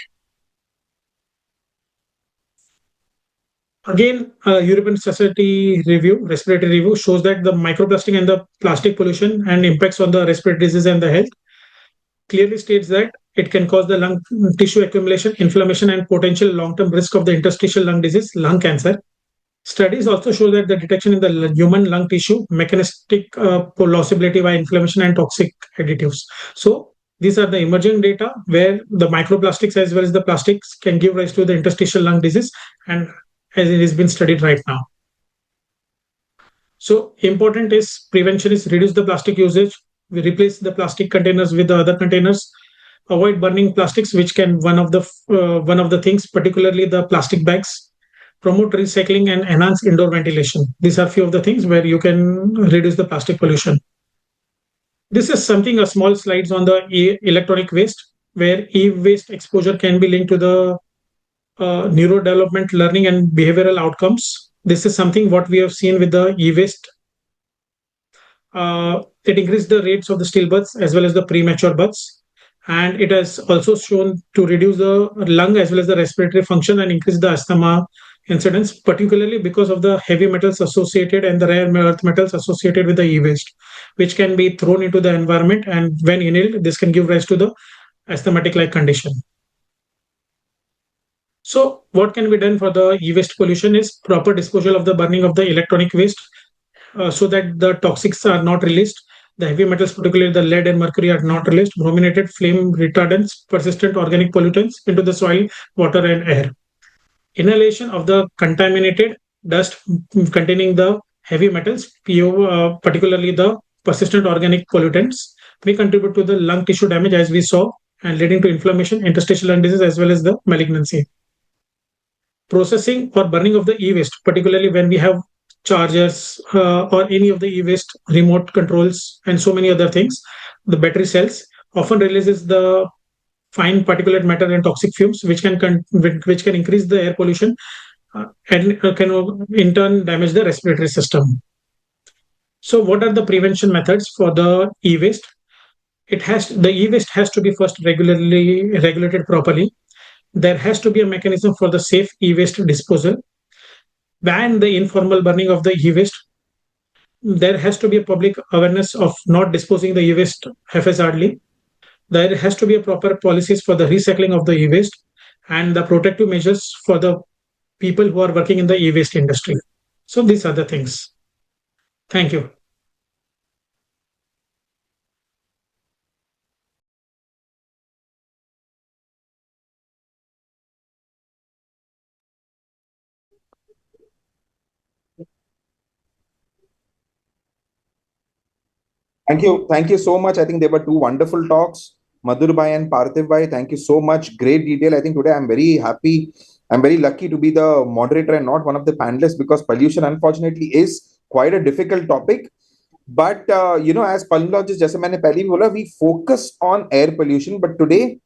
Again, European Society review, respiratory review, shows that the microplastic and the plastic pollution and impacts on the respiratory disease and the health clearly states that it can cause the lung tissue accumulation, inflammation, and potential long-term risk of the interstitial lung disease, lung cancer. Studies also show that the detection in the human lung tissue, mechanistic plausibility by inflammation and toxic additives. So these are the emerging data where the microplastics as well as the plastics can give rise to the interstitial lung disease, and as it has been studied right now. So important is prevention is reduce the plastic usage. We replace the plastic containers with the other containers. Avoid burning plastics, which can one of the things, particularly the plastic bags. Promote recycling and enhance indoor ventilation. These are few of the things where you can reduce the plastic pollution. This is something a small slides on the electronic waste, where e-waste exposure can be linked to the neurodevelopment, learning, and behavioral outcomes. This is something what we have seen with the e-waste. It increased the rates of the stillbirths as well as the premature births, and it has also shown to reduce the lung as well as the respiratory function and increase the asthma incidence, particularly because of the heavy metals associated and the rare earth metals associated with the e-waste, which can be thrown into the environment, and when inhaled, this can give rise to the asthmatic-like condition. So what can be done for the e-waste pollution is proper disposal of the burning of the electronic waste so that the toxics are not released. The heavy metals, particularly the lead and mercury, are not released. Brominated flame retardants, persistent organic pollutants into the soil, water, and air. Inhalation of the contaminated dust containing the heavy metals, particularly the persistent organic pollutants, may contribute to the lung tissue damage, as we saw, and leading to inflammation, interstitial lung disease, as well as the malignancy. Processing or burning of the e-waste, particularly when we have chargers or any of the e-waste remote controls and so many other things, the battery cells often releases the fine particulate matter and toxic fumes, which can increase the air pollution and can in turn damage the respiratory system. So, what are the prevention methods for the e-waste? The e-waste has to be first regularly regulated properly. There has to be a mechanism for the safe e-waste disposal. Ban the informal burning of the e-waste. There has to be a public awareness of not disposing the e-waste haphazardly. There has to be a proper policies for the recycling of the e-waste and the protective measures for the people who are working in the e-waste industry. So these are the things. Thank you. Thank you. Thank you so much. I think they were two wonderful talks. Madhur bhai and Parthiv bhai, thank you so much. Great detail. I think today I'm very happy. I'm very lucky to be the moderator and not one of the panelists, because pollution, unfortunately, is quite a difficult topic. But as pulmonologists, जैसे मैंने पहले भी बोला, we focus on air pollution. But today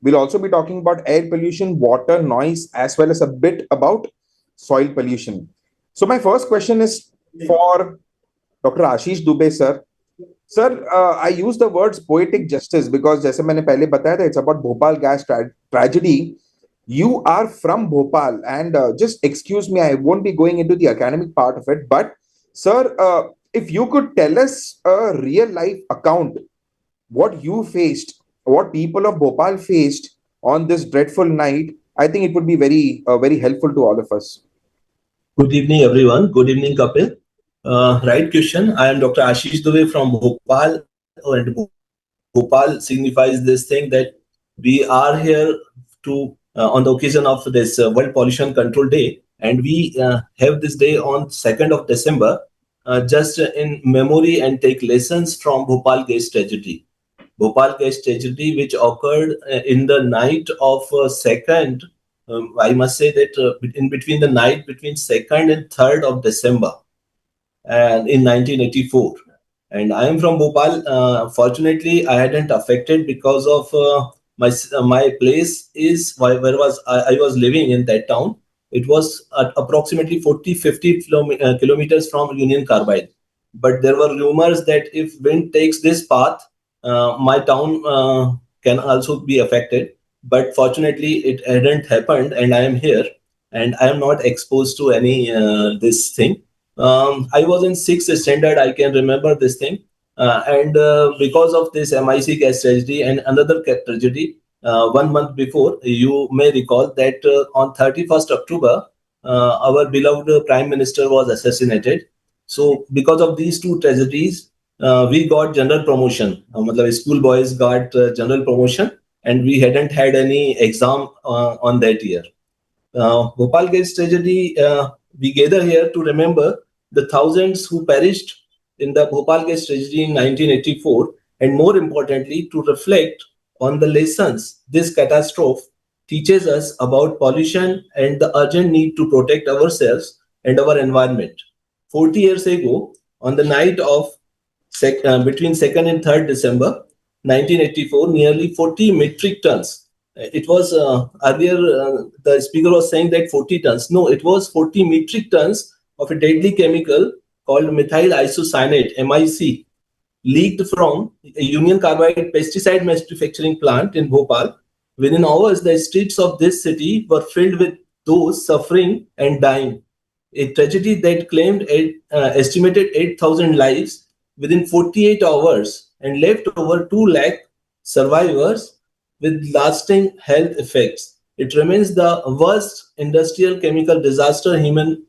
we'll also be talking about air pollution, water, noise, as well as a bit about soil pollution. So my first question is for Dr. Ashish Dubey, sir. Sir, I use the words poetic justice because जैसे मैंने पहले बताया था, it's about Bhopal gas tragedy. You are from Bhopal, and just excuse me, I won't be going into the academic part of it. But, sir, if you could tell us a real life account, what you faced, what people of Bhopal faced on this dreadful night, I think it would be very helpful to all of us. Good evening, everyone. Good evening, Kapil. Right question. I am Dr. Ashish Dubey from Bhopal, and Bhopal signifies this thing that we are here to on the occasion of this World Pollution Control Day, and we have this day on 2nd of December, just in memory and take lessons from Bhopal gas tragedy. Bhopal gas tragedy, which occurred in the night of 2nd. I must say that in between the night between 2nd and 3rd of December, and in 1984. And I am from Bhopal. Fortunately, I hadn't affected because of my place is where I was living in that town. It was at approximately 40-50 kilometers from Union Carbide. But there were rumors that if wind takes this path, my town can also be affected. But fortunately, it hadn't happened, and I am here, and I am not exposed to any this thing. I was in 6th standard. I can remember this thing, and because of this MIC gas tragedy and another tragedy, 1 month before, you may recall that on 31st October, our beloved Prime Minister was assassinated. So because of these two tragedies, we got general promotion. School boys got general promotion, and we hadn't had any exam on that year. Bhopal gas tragedy, we gather here to remember the thousands who perished in the Bhopal gas tragedy in 1984, and more importantly, to reflect on the lessons this catastrophe teaches us about pollution and the urgent need to protect ourselves and our environment. 40 years ago, on the night of between 2nd and 3rd December 1984, nearly 40 metric tons. It was earlier, the speaker was saying that 40 tons. No, it was 40 metric tons of a deadly chemical called methyl isocyanate, MIC, leaked from a Union Carbide pesticide manufacturing plant in Bhopal. Within hours, the streets of this city were filled with those suffering and dying. A tragedy that claimed estimated 8,000 lives within 48 hours and left over 2 lakh survivors with lasting health effects. It remains the worst industrial chemical disaster in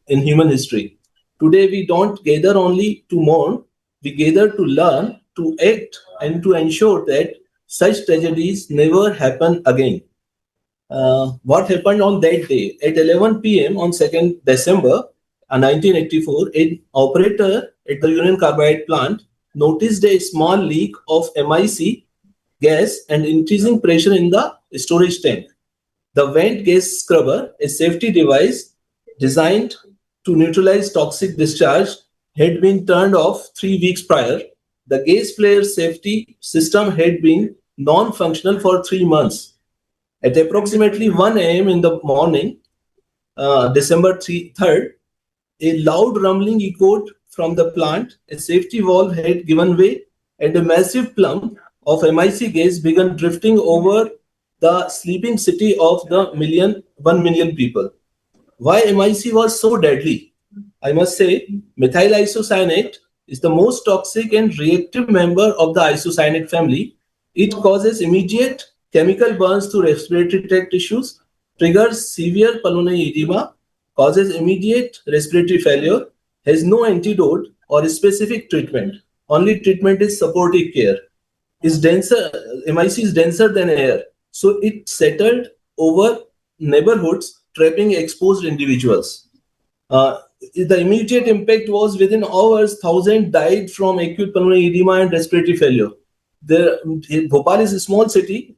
human history. Today, we don't gather only to mourn, we gather to learn, to act, and to ensure that such tragedies never happen again. What happened on that day? At 11 p.m. on 2nd December 1984, an operator at the Union Carbide plant noticed a small leak of MIC gas and increasing pressure in the storage tank. The vent gas scrubber, a safety device designed to neutralize toxic discharge, had been turned off 3 weeks prior. The gas flare safety system had been non-functional for 3 months. At approximately 1 a.m. in the morning, December 3rd, a loud rumbling echoed from the plant. A safety valve had given way, and a massive plume of MIC gas began drifting over the sleeping city of the 1 million people. Why MIC was so deadly? I must say, methyl isocyanate is the most toxic and reactive member of the isocyanate family. It causes immediate chemical burns to respiratory tract tissues, triggers severe pulmonary edema, causes immediate respiratory failure, has no antidote or specific treatment. Only treatment is supportive care. Is denser, MIC is denser than air, so it settled over neighborhoods, trapping exposed individuals. The immediate impact was within hours, thousands died from acute pulmonary edema and respiratory failure. Bhopal is a small city.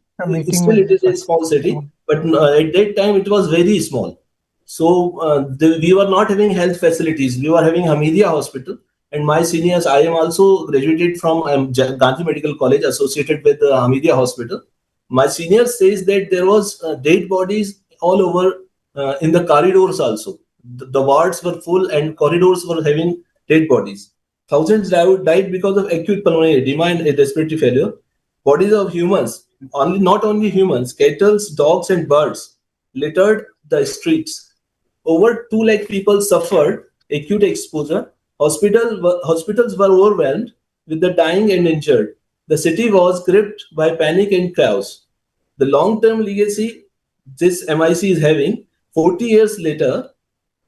Still, it is a small city, but at that time it was very small. So we were not having health facilities. We were having Hamidia Hospital, and my seniors, I am also graduated from Gandhi Medical College associated with Hamidia Hospital. My senior says that there was dead bodies all over in the corridors also. The wards were full and corridors were having dead bodies. Thousands died because of acute pulmonary edema and respiratory failure. Bodies of humans, not only humans, cattle, dogs and birds littered the streets. Over 2 lakh people suffered acute exposure. Hospitals were overwhelmed with the dying and injured. The city was gripped by panic and chaos. The long-term legacy this MIC is having, 40 years later,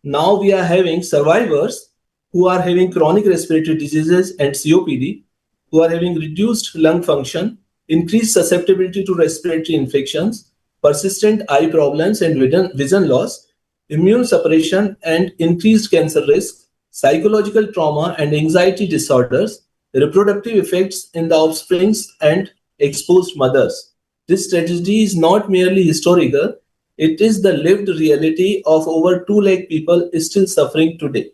now we are having survivors who are having chronic respiratory diseases and COPD, who are having reduced lung function, increased susceptibility to respiratory infections, persistent eye problems and vision loss, immune suppression and increased cancer risk, psychological trauma and anxiety disorders, reproductive effects in the offsprings and exposed mothers. This tragedy is not merely historical, it is the lived reality of over 2 lakh people still suffering today.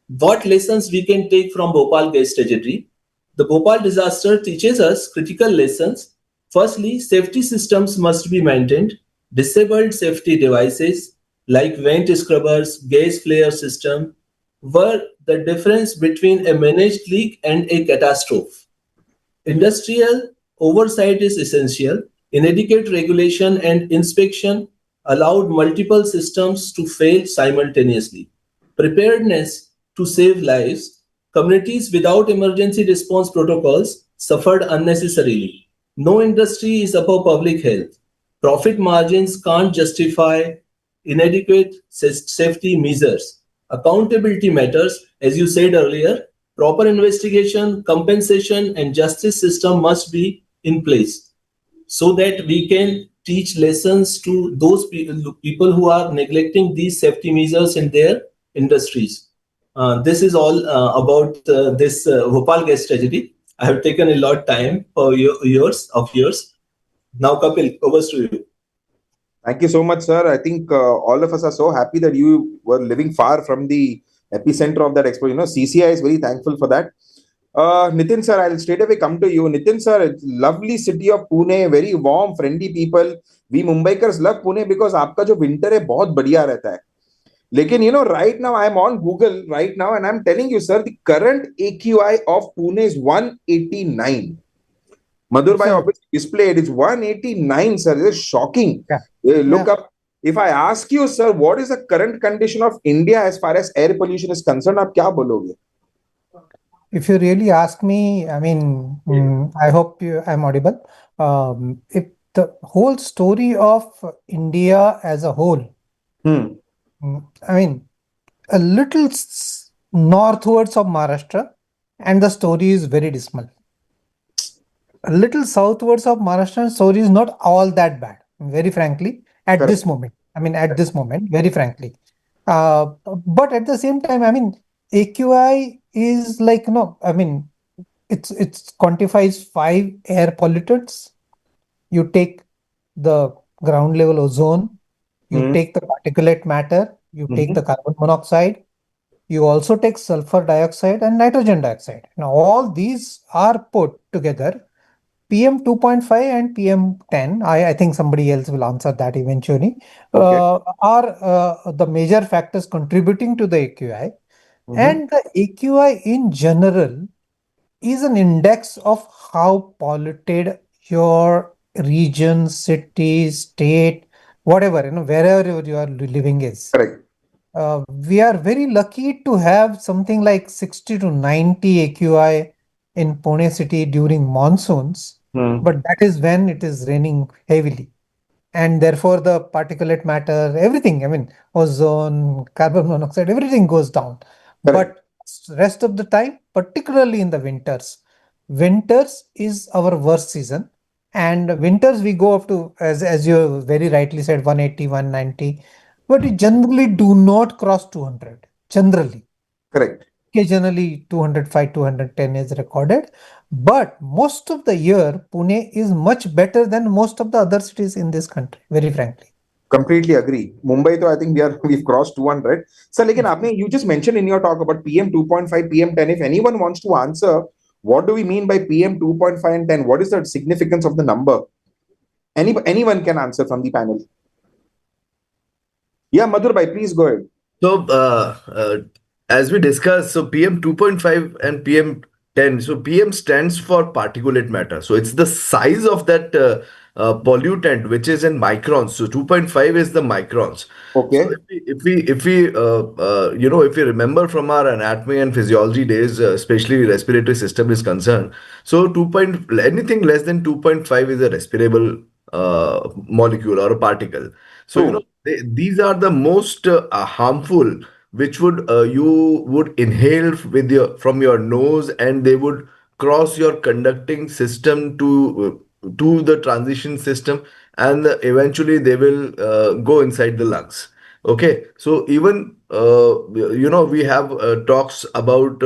What lessons we can take from Bhopal gas tragedy? The Bhopal disaster teaches us critical lessons. Firstly, safety systems must be maintained. Disabled safety devices like vent scrubbers, gas flare system were the difference between a managed leak and a catastrophe. Industrial oversight is essential. Inadequate regulation and inspection allowed multiple systems to fail simultaneously. Preparedness to save lives. Communities without emergency response protocols suffered unnecessarily. No industry is above public health. Profit margins can't justify inadequate safety measures. Accountability matters, as you said earlier. Proper investigation, compensation, and justice system must be in place so that we can teach lessons to those people who are neglecting these safety measures in their industries. This is all about this Bhopal gas tragedy. I have taken a lot of time for yours. Now, Kapil, over to you. Thank you so much, sir. I think all of us are so happy that you were living far from the epicenter of that explosion. CCI is very thankful for that. Nitin sir, I'll straight away come to you. Nitin sir, it's lovely city of Pune, very warm, friendly people. We Mumbaikars love Pune because आपका जो winter है बहुत बढ़िया रहता है. लेकिन right now I'm on Google right now and I'm telling you, sir, the current AQI of Pune is 189. Madhur bhai obviously displayed, it's 189, sir. This is shocking. Look up. If I ask you, sir, what is the current condition of India as far as air pollution is concerned, आप क्या बोलोगे? If you really ask me, I mean, I hope I'm audible. If the whole story of India as a whole, I mean, a little northwards of Maharashtra, and the story is very dismal. A little southwards of Maharashtra, story is not all that bad, very frankly, at this moment. I mean, at this moment, very frankly. But at the same time, I mean, AQI is like, I mean, it's quantifies 5 air pollutants. You take the ground level ozone, you take the particulate matter, you take the carbon monoxide, you also take sulfur dioxide and nitrogen dioxide. Now, all these are put together. PM 2.5 and PM 10, I think somebody else will answer that eventually, are the major factors contributing to the AQI. And the AQI in general is an index of how polluted your region, city, state, whatever, wherever you are living is. Correct. We are very lucky to have something like 60 to 90 AQI in Pune city during monsoons. But that is when it is raining heavily. And therefore the particulate matter, everything, I mean, ozone, carbon monoxide, everything goes down. Correct. But rest of the time, particularly in the winters is our worst season. And winters we go up to, as you very rightly said, 180, 190. But we generally do not cross 200. Generally. Correct. Occasionally 205, 210 is recorded. But most of the year, Pune is much better than most of the other cities in this country, very frankly. Completely agree. Mumbai, though, I think we've crossed 200. So, like, you just mentioned in your talk about PM 2.5, PM 10. If anyone wants to answer, what do we mean by PM 2.5 and 10? What is the significance of the number? Anyone can answer from the panel. Yeah, Madhur bhai, please go ahead. So, as we discussed, so PM 2.5 and PM 10. So, PM stands for particulate matter. So, it's the size of that pollutant which is in microns. So, 2.5 is the microns. Okay. So, if we remember from our anatomy and physiology days, especially respiratory system is concerned. So, anything less than 2.5 is a respirable molecule or a particle. So, these are the most harmful, which would you would inhale with from your nose, and they would cross your conducting system to the transition system, and eventually they will go inside the lungs. Okay, so even we have talks about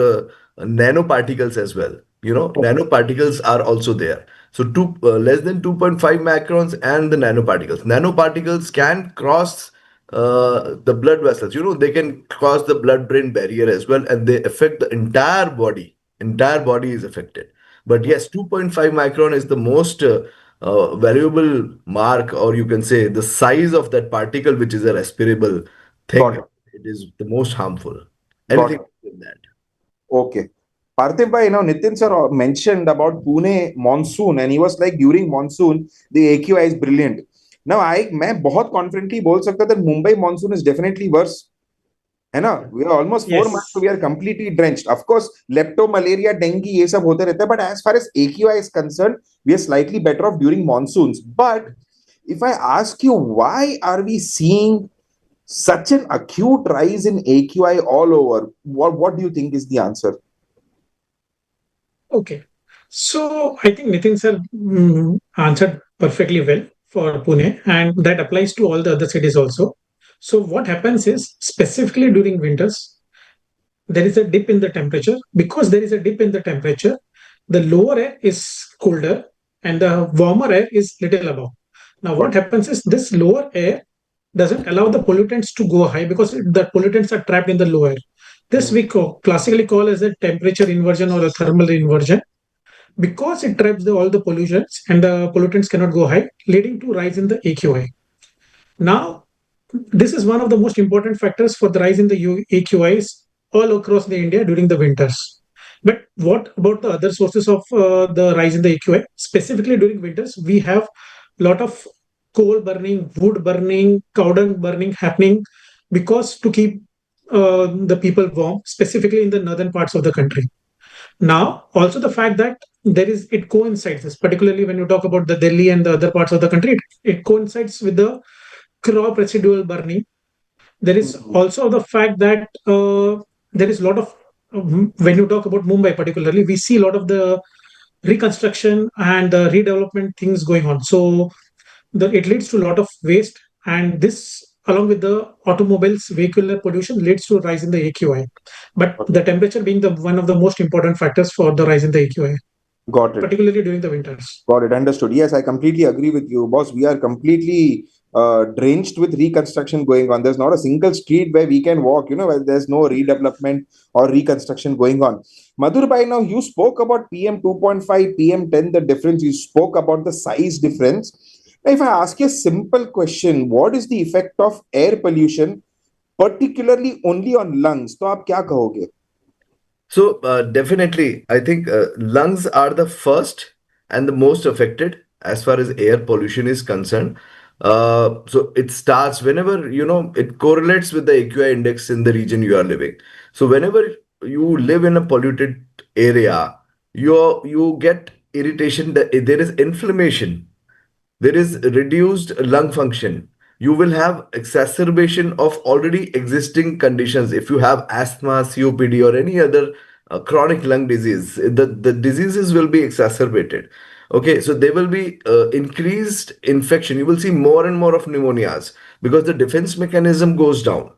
nanoparticles as well. Nanoparticles are also there. So less than 2.5 microns and the nanoparticles. Nanoparticles can cross the blood vessels. They can cross the blood-brain barrier as well, and they affect the entire body. Entire body is affected. But yes, 2.5 micron is the most valuable mark, or you can say the size of that particle, which is a respirable thing. It is the most harmful. Anything in that. Okay. Parthiv bhai, Nitin sir mentioned about Pune monsoon, and he was like, during monsoon, the AQI is brilliant. Now, मैं बहुत confidently बोल सकता that Mumbai monsoon is definitely worse. We are almost 4 months, so we are completely drenched. Of course, lepto, malaria, dengue, ये सब होते रहते हैं. But as far as AQI is concerned, we are slightly better off during monsoons. But if I ask you, why are we seeing such an acute rise in AQI all over? What do you think is the answer? Okay. So I think Nitin sir answered perfectly well for Pune, and that applies to all the other cities also. So what happens is, specifically during winters, there is a dip in the temperature. Because there is a dip in the temperature, the lower air is colder and the warmer air is little above. Now what happens is, this lower air doesn't allow the pollutants to go high because the pollutants are trapped in the lower air. This we classically call as a temperature inversion or a thermal inversion, because it traps all the pollutants and the pollutants cannot go high, leading to rise in the AQI. Now, this is one of the most important factors for the rise in the AQIs all across the India during the winters. But what about the other sources of the rise in the AQI? Specifically during winters, we have a lot of coal burning, wood burning, cow dung burning happening, because to keep the people warm, specifically in the northern parts of the country. Now, also the fact that it coincides, particularly when you talk about the Delhi and the other parts of the country, it coincides with the crop residual burning. There is also the fact that there is a lot of, when you talk about Mumbai particularly, we see a lot of the reconstruction and the redevelopment things going on. So it leads to a lot of waste, and this, along with the automobiles vehicular pollution, leads to a rise in the AQI. But the temperature being one of the most important factors for the rise in the AQI. Got it. Particularly during the winters. Got it. Understood. Yes, I completely agree with you, boss. We are completely drenched with reconstruction going on. There's not a single street where we can walk, where there's no redevelopment or reconstruction going on. Madhur bhai, now you spoke about PM 2.5, PM 10, the difference. You spoke about the size difference. Now, if I ask you a simple question, what is the effect of air pollution, particularly only on lungs? तो आप क्या कहोगे? So definitely, I think lungs are the first and the most affected as far as air pollution is concerned. So it starts whenever, it correlates with the AQI index in the region you are living. So whenever you live in a polluted area, you get irritation, there is inflammation, there is reduced lung function. You will have exacerbation of already existing conditions. If you have asthma, COPD, or any other chronic lung disease, the diseases will be exacerbated. Okay, so there will be increased infection. You will see more and more of pneumonias because the defense mechanism goes down.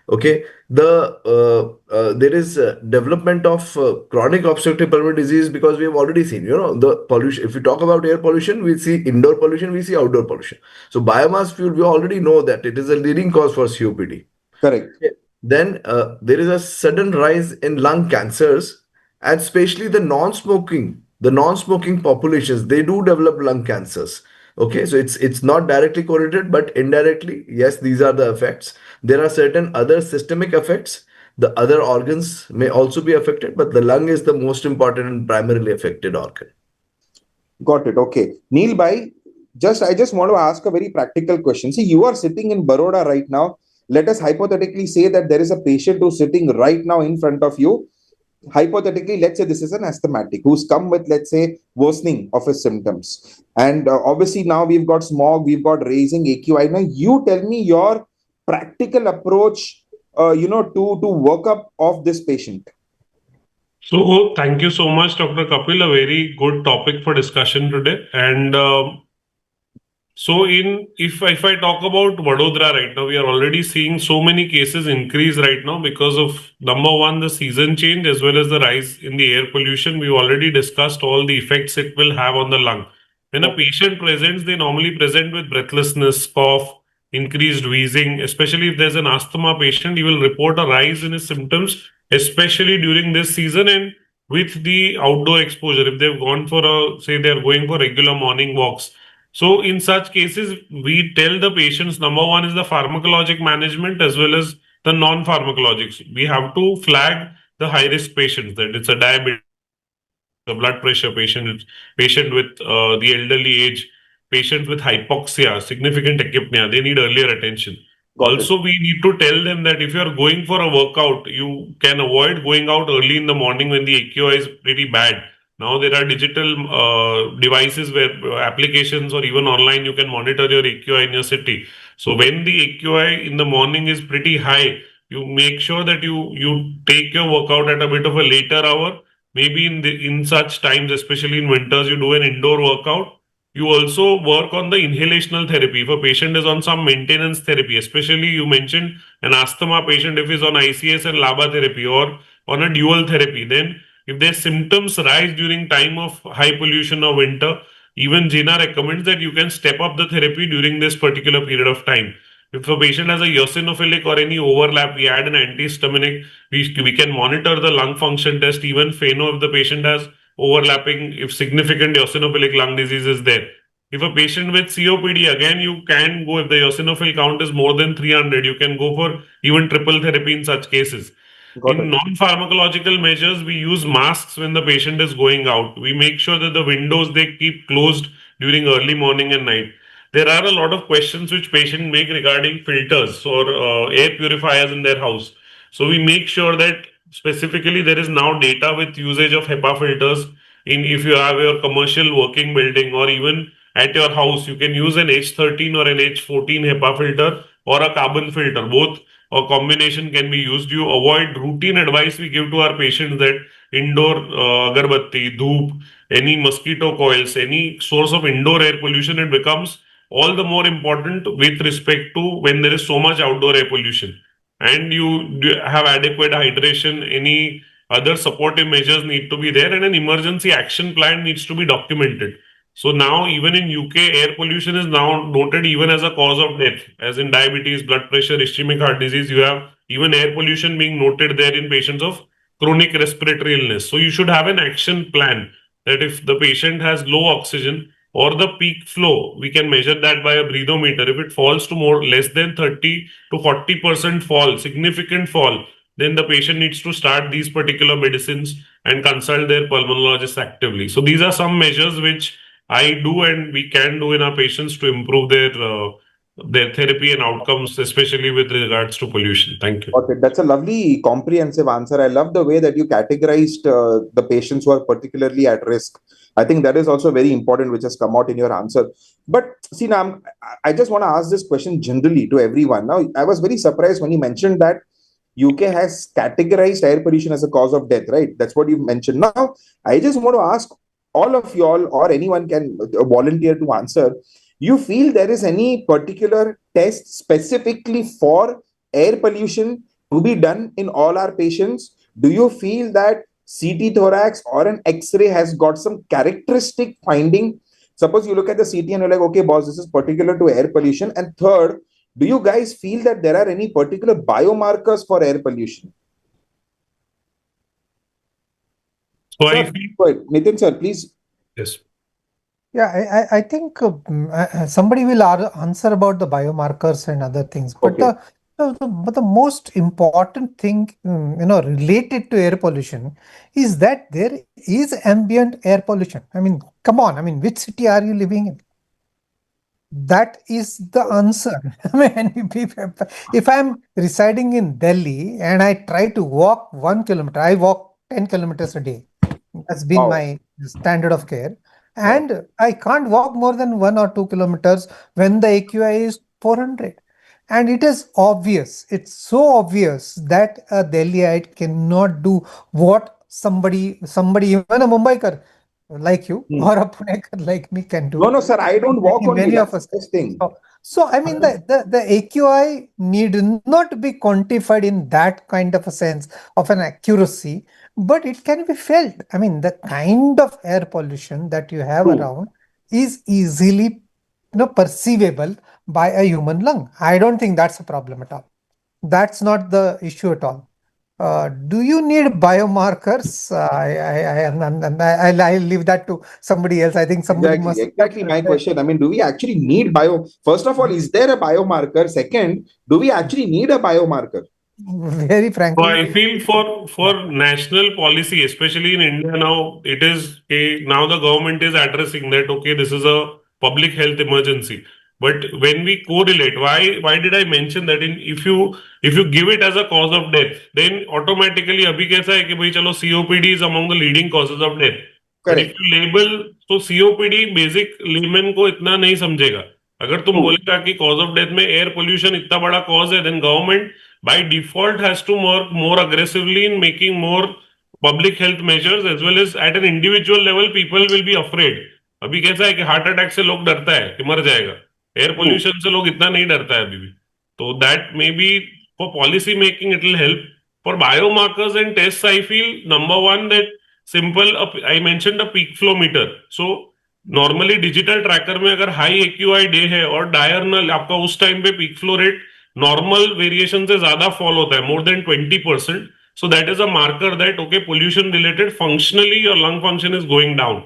Okay, there is development of chronic obstructive pulmonary disease because we have already seen, the pollution. If we talk about air pollution, we see indoor pollution, we see outdoor pollution. So biomass fuel, we already know that it is a leading cause for COPD. Correct. Okay. Then there is a sudden rise in lung cancers, and especially the non-smoking populations, they do develop lung cancers. Okay, so it's not directly correlated, but indirectly, yes, these are the effects. There are certain other systemic effects. The other organs may also be affected, but the lung is the most important and primarily affected organ. Got it. Okay. Neel bhai, I just want to ask a very practical question. See, you are sitting in Baroda right now. Let us hypothetically say that there is a patient who's sitting right now in front of you. Hypothetically, let's say this is an asthmatic who's come with, let's say, worsening of his symptoms. And obviously now we've got smog, we've got raising AQI. Now you tell me your practical approach, to work up of this patient. So thank you so much, Dr. Kapil. A very good topic for discussion today. And so if I talk about Vadodara right now, we are already seeing so many cases increase right now because of, number one, the season change as well as the rise in the air pollution. We've already discussed all the effects it will have on the lung. When a patient presents, they normally present with breathlessness, cough, increased wheezing. Especially if there's an asthma patient, he will report a rise in his symptoms, especially during this season and with the outdoor exposure. If they've gone for they're going for regular morning walks. So in such cases, we tell the patients, number one is the pharmacologic management as well as the non-pharmacologics. We have to flag the high-risk patients, that it's a diabetic, the blood pressure patient, patient with the elderly age, patient with hypoxia, significant tachypnea, they need earlier attention. Also, we need to tell them that if you are going for a workout, you can avoid going out early in the morning when the AQI is pretty bad. Now there are digital devices where applications or even online you can monitor your AQI in your city. So when the AQI in the morning is pretty high, you make sure that you take your workout at a bit of a later hour. Maybe in such times, especially in winters, you do an indoor workout. You also work on the inhalational therapy. If a patient is on some maintenance therapy, especially you mentioned an asthma patient, if he's on ICS and LABA therapy or on a dual therapy, then if their symptoms rise during time of high pollution or winter, even JINA recommends that you can step up the therapy during this particular period of time. If a patient has a eosinophilic or any overlap, we add an antihistaminic. We can monitor the lung function test, even FeNO if the patient has overlapping, if significant eosinophilic lung disease is there. If a patient with COPD, again, you can go, if the eosinophil count is more than 300, you can go for even triple therapy in such cases. In non-pharmacological measures, we use masks when the patient is going out. We make sure that the windows, they keep closed during early morning and night. There are a lot of questions which patients make regarding filters or air purifiers in their house. So we make sure that specifically there is now data with usage of HEPA filters. If you have your commercial working building or even at your house, you can use an H13 or an H14 HEPA filter or a carbon filter. Both or combination can be used. You avoid routine advice we give to our patients that indoor agarbatti, dhoop, any mosquito coils, any source of indoor air pollution, it becomes all the more important with respect to when there is so much outdoor air pollution. And you have adequate hydration, any other supportive measures need to be there, and an emergency action plan needs to be documented. So now even in UK, air pollution is now noted even as a cause of death, as in diabetes, blood pressure, ischemic heart disease. You have even air pollution being noted there in patients of chronic respiratory illness. So you should have an action plan that if the patient has low oxygen or the peak flow, we can measure that by a breathometer. If it falls to less than 30 to 40% fall, significant fall, then the patient needs to start these particular medicines and consult their pulmonologist actively. So these are some measures which I do and we can do in our patients to improve their therapy and outcomes, especially with regards to pollution. Thank you. Okay, that's a lovely comprehensive answer. I love the way that you categorized the patients who are particularly at risk. I think that is also very important, which has come out in your answer. But see, now I just want to ask this question generally to everyone. Now, I was very surprised when you mentioned that UK has categorized air pollution as a cause of death, right? That's what you mentioned. Now, I just want to ask all of y'all, or anyone can volunteer to answer. You feel there is any particular test specifically for air pollution to be done in all our patients? Do you feel that CT thorax or an X-ray has got some characteristic finding? Suppose you look at the CT and you're like, okay, boss, this is particular to air pollution. And third, do you guys feel that there are any particular biomarkers for air pollution? So sir, I feel, Nitin sir, please. yes. Yeah, I think somebody will answer about the biomarkers and other things. But Okay. the most important thing, related to air pollution is that there is ambient air pollution. I mean, come on. I mean, which city are you living in? That is the answer. I mean, if I'm residing in Delhi and I try to walk 1 kilometer, I walk 10 kilometers a day. That's been my standard of care. And I can't walk more than 1 or 2 kilometers when the AQI is 400. And it is obvious. It's so obvious that a Delhiite cannot do what somebody, even a Mumbaikar like you or a Punekar like me can do. No, sir, I don't walk only. Many of us. So I mean, the AQI need not be quantified in that kind of a sense of an accuracy, but it can be felt. I mean, the kind of air pollution that you have around is easily, perceivable by a human lung. I don't think that's a problem at all. That's not the issue at all. Do you need biomarkers? I'll leave that to somebody else. I think somebody must. Exactly my question. I mean, do we actually need First of all, is there a biomarker? Second, do we actually need a biomarker? Very frankly. So I feel for national policy, especially in India now, it is now the government is addressing that, okay, this is a public health emergency. But when we correlate, why did I mention that if you give it as a cause of death, then automatically abhi kaisa hai ki bhai chalo COPD is among the leading causes of death. Correct. But if you label, so COPD basic layman को इतना नहीं समझेगा. अगर तुम बोलेगा कि cause of death में air pollution इतना बड़ा cause है, then government by default has to work more aggressively in making more public health measures, as well as at an individual level people will be afraid. अभी कैसा है कि heart attack से लोग डरता है कि मर जाएगा, एयर पोल्यूशन से लोग इतना नहीं डरता है अभी भी. तो that may be for policy making it will help. For biomarkers and test I feel number one that simple I mentioned a peak flow meter. So normally digital tracker में अगर हाई एक्यूआई डे है और diurnal आपका उस time पे peak flow rate normal variation से ज्यादा fall होता है, more than 20%. So that is a marker that, okay, pollution related functionally your lung function is going down.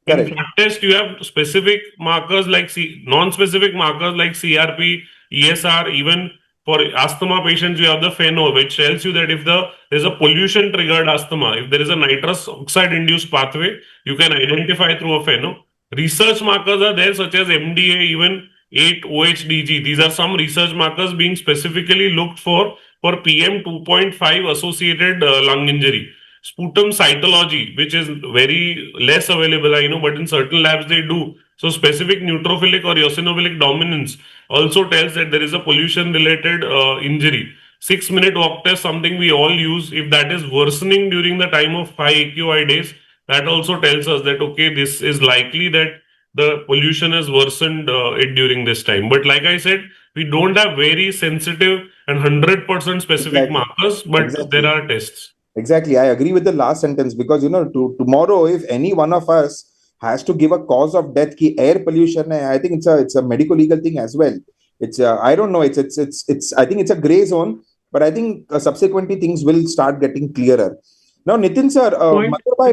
In blood test, you have specific markers like non-specific markers like CRP, ESR. Even for asthma patients, you have the FeNO, which tells you that if there's a pollution triggered asthma, if there is a nitrous oxide induced pathway, you can identify through a FeNO. Research markers are there such as MDA, even 8-OHDG. These are some research markers being specifically looked for PM 2.5 associated lung injury. Sputum cytology, which is very less available, I know, but in certain labs they do. So specific neutrophilic or eosinophilic dominance also tells that there is a pollution related injury. 6-minute walk test, something we all use. If that is worsening during the time of high AQI days, that also tells us that, okay, this is likely that the pollution has worsened during this time. But like I said, we don't have very sensitive and 100% specific markers, but there are tests. Exactly. I agree with the last sentence because, tomorrow, if any one of us has to give a cause of death, ki air pollution, I think it's a medical legal thing as well. It's I don't know. It's I think it's a gray zone, but I think subsequently things will start getting clearer. Now, Nitin sir,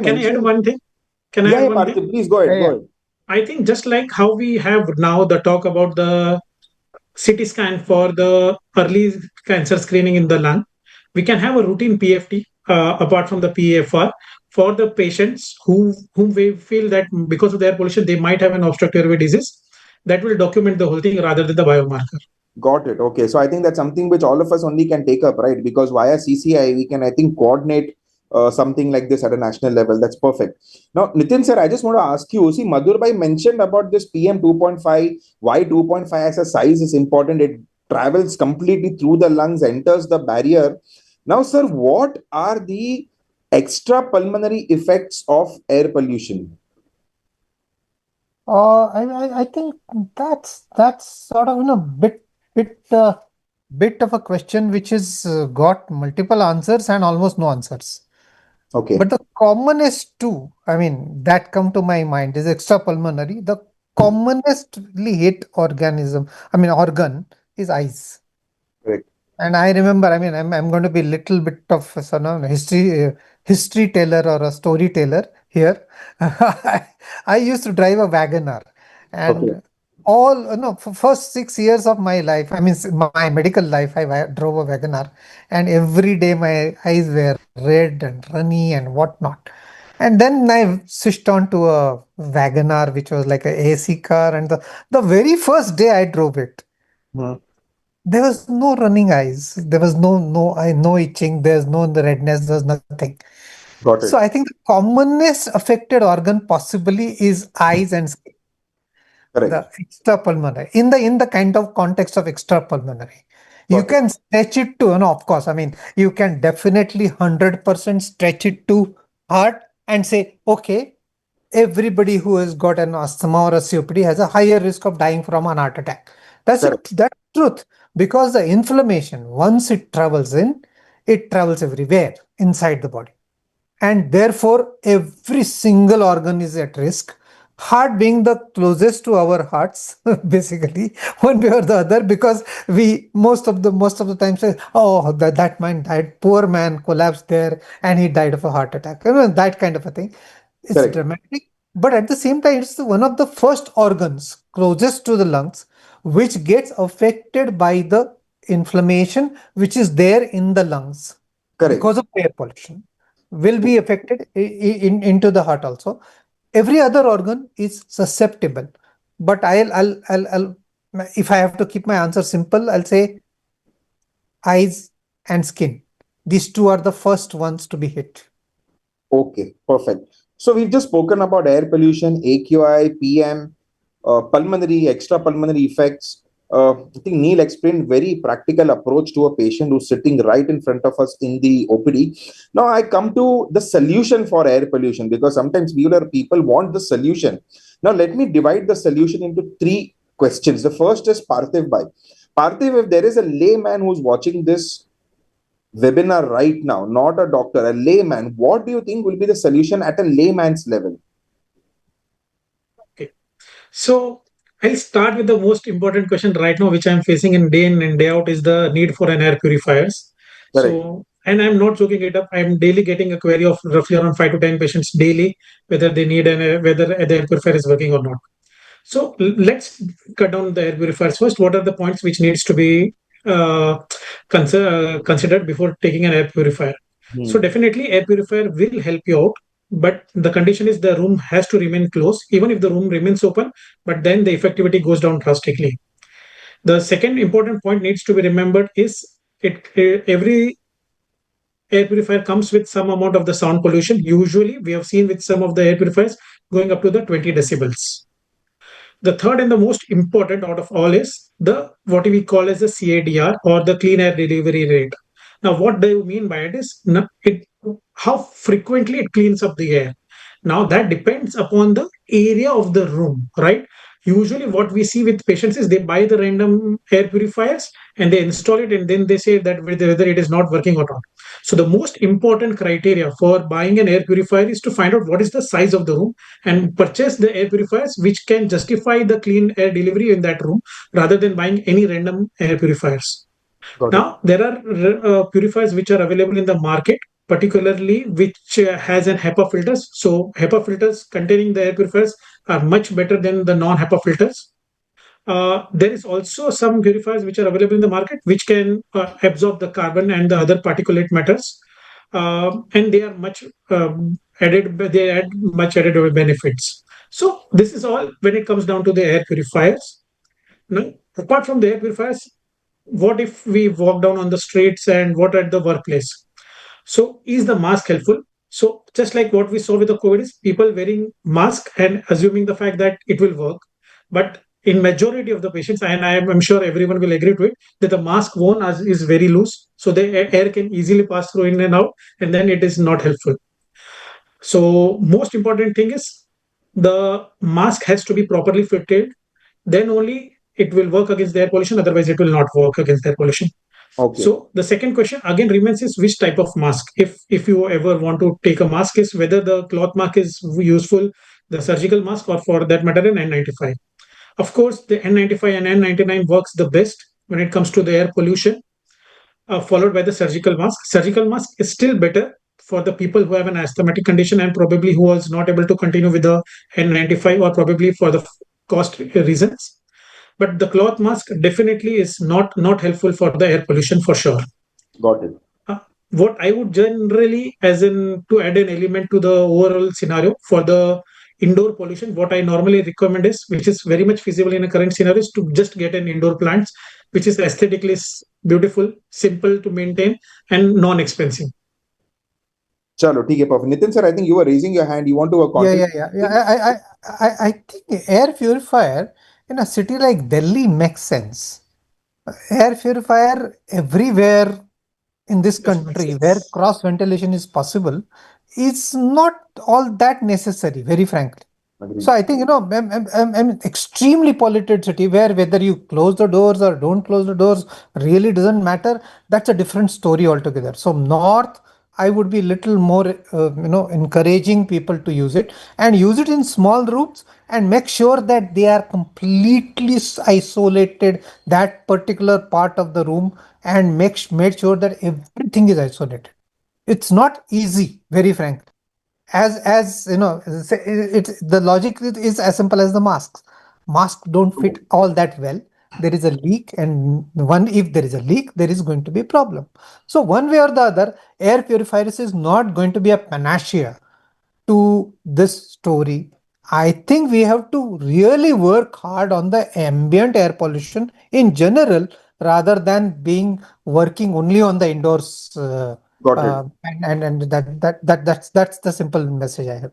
can I add one thing? Can I add one thing? Please go ahead. Go ahead. I think just like how we have now the talk about the CT scan for the early cancer screening in the lung, we can have a routine PFT apart from the PFR for the patients whom we feel that because of their pollution they might have an obstructive airway disease. That will document the whole thing rather than the biomarker. Got it. Okay, so I think that's something which all of us only can take up, right? Because via CCI we can, I think, coordinate something like this at a national level. That's perfect. Now, Nitin sir, I just want to ask you, see, Madhur bhai mentioned about this PM 2.5, why 2.5 as a size is important. It travels completely through the lungs, enters the barrier. Now, sir, what are the extra pulmonary effects of air pollution? I think that's sort of bit bit of a question which has got multiple answers and almost no answers. Okay. But the commonest two, I mean, that come to my mind is extrapulmonary. The commonestly hit organ is eyes. Correct. And I remember, I mean, I'm going to be a little bit of a sort of history teller or a storyteller here. I used to drive a Wagoner, Okay. and all no for first 6 years of my life, I mean my medical life, I drove a Wagoner, and every day my eyes were red and runny and whatnot. And then I switched on to a Wagoner, which was like a AC car, and the very first day I drove it, Hmm. there was no running eyes. There was no itching. There's no the redness. There's nothing. Got So it. I think the commonest affected organ possibly is eyes and skin, Correct. the extrapulmonary. In the kind of context of extrapulmonary, you Got it. can stretch it to, of course. I mean, you can definitely 100% stretch it to heart and say, okay, everybody who has got an asthma or a COPD has a higher risk of dying from an heart attack. Correct. That's truth, because the inflammation, once it travels in, it travels everywhere inside the body, and therefore every single organ is at risk. Heart being the closest to our hearts, basically, one way or the other, because we most of the time say, oh, that man died, poor man collapsed there and he died of a heart attack, that kind of a thing. It's Correct. dramatic, but at the same time, it's one of the first organs closest to the lungs which gets affected by the inflammation which is there in the lungs Correct. because of air pollution, will be affected into the heart also. Every other organ is susceptible, but I'll if I have to keep my answer simple, I'll say eyes and skin. These two are the first ones to be hit. Okay. Perfect. So we've just spoken about air pollution, AQI, PM, pulmonary, extrapulmonary effects. I think Neel explained very practical approach to a patient who's sitting right in front of us in the OPD. Now I come to the solution for air pollution, because sometimes people want the solution. Now let me divide the solution into three questions. The first is Parthiv Bhai. Parthiv, if there is a layman who's watching this webinar right now, not a doctor, a layman, what do you think will be the solution at a layman's level? Okay. So I'll start with the most important question right now, which I'm facing in day in and day out, is the need for an air purifiers. Correct. So, and I'm not joking it up. I'm daily getting a query of roughly around 5 to 10 patients daily, whether they need whether the air purifier is working or not. So let's cut down the air purifiers first. What are the points which needs to be considered before taking an air purifier? So definitely air purifier will help you out, but the condition is the room has to remain closed, even if the room remains open, but then the effectivity goes down drastically. The second important point needs to be remembered is every air purifier comes with some amount of the sound pollution. Usually we have seen with some of the air purifiers going up to the 20 decibels. The third and the most important out of all is the what we call as the CADR, or the clean air delivery rate. Now, what do you mean by it is how frequently it cleans up the air. Now, that depends upon the area of the room, right? Usually, what we see with patients is they buy the random air purifiers and they install it, and then they say that whether it is not working or not. So, the most important criteria for buying an air purifier is to find out what is the size of the room and purchase the air purifiers which can justify the clean air delivery in that room, rather than buying any random air purifiers. Now, there are purifiers which are available in the market, particularly which has an HEPA filters. So HEPA filters containing the air purifiers are much better than the non-HEPA filters. There is also some purifiers which are available in the market which can absorb the carbon and the other particulate matters, and they are much added. They add much added benefits. So this is all when it comes down to the air purifiers. Now, apart from the air purifiers, what if we walk down on the streets and what at the workplace? So is the mask helpful? So just like what we saw with the COVID is people wearing mask and assuming the fact that it will work. But in majority of the patients, and I'm sure everyone will agree to it, that the mask worn is very loose. So the air can easily pass through in and out, and then it is not helpful. So most important thing is the mask has to be properly fitted. Then only it will work against the air pollution. Otherwise, it will not work against air pollution. Okay. So the second question again remains is which type of mask. If you ever want to take a mask, is whether the cloth mask is useful, the surgical mask, or for that matter an N95. Of course, the N95 and N99 works the best when it comes to the air pollution, followed by the surgical mask. Surgical mask is still better for the people who have an asthmatic condition and probably who was not able to continue with the N95 or probably for the cost reasons. But the cloth mask definitely is not helpful for the air pollution for sure. Got it. What I would generally, as in to add an element to the overall scenario for the indoor pollution, what I normally recommend is, which is very much feasible in a current scenario, is to just get an indoor plants, which is aesthetically beautiful, simple to maintain, and non-expensive. Chalo, ठीक है, perfect. Nitin sir, I think you were raising your hand. You want to contribute? Yeah. I think air purifier in a city like Delhi makes sense. Air purifier everywhere in this country where cross ventilation is possible is not all that necessary, very frankly. Agreed. So I think, I'm extremely polluted city where whether you close the doors or don't close the doors really doesn't matter. That's a different story altogether. So North, I would be little more, encouraging people to use it and use it in small rooms and make sure that they are completely isolated, that particular part of the room, and made sure that everything is isolated. It's not easy, very frankly. As you know, the logic is as simple as the masks. Masks don't fit all that well. There is a leak, and if there is a leak, there is going to be a problem. So one way or the other, air purifiers is not going to be a panacea to this story. I think we have to really work hard on the ambient air pollution in general, rather than working only on the indoors. Got it. And that's the simple message I have.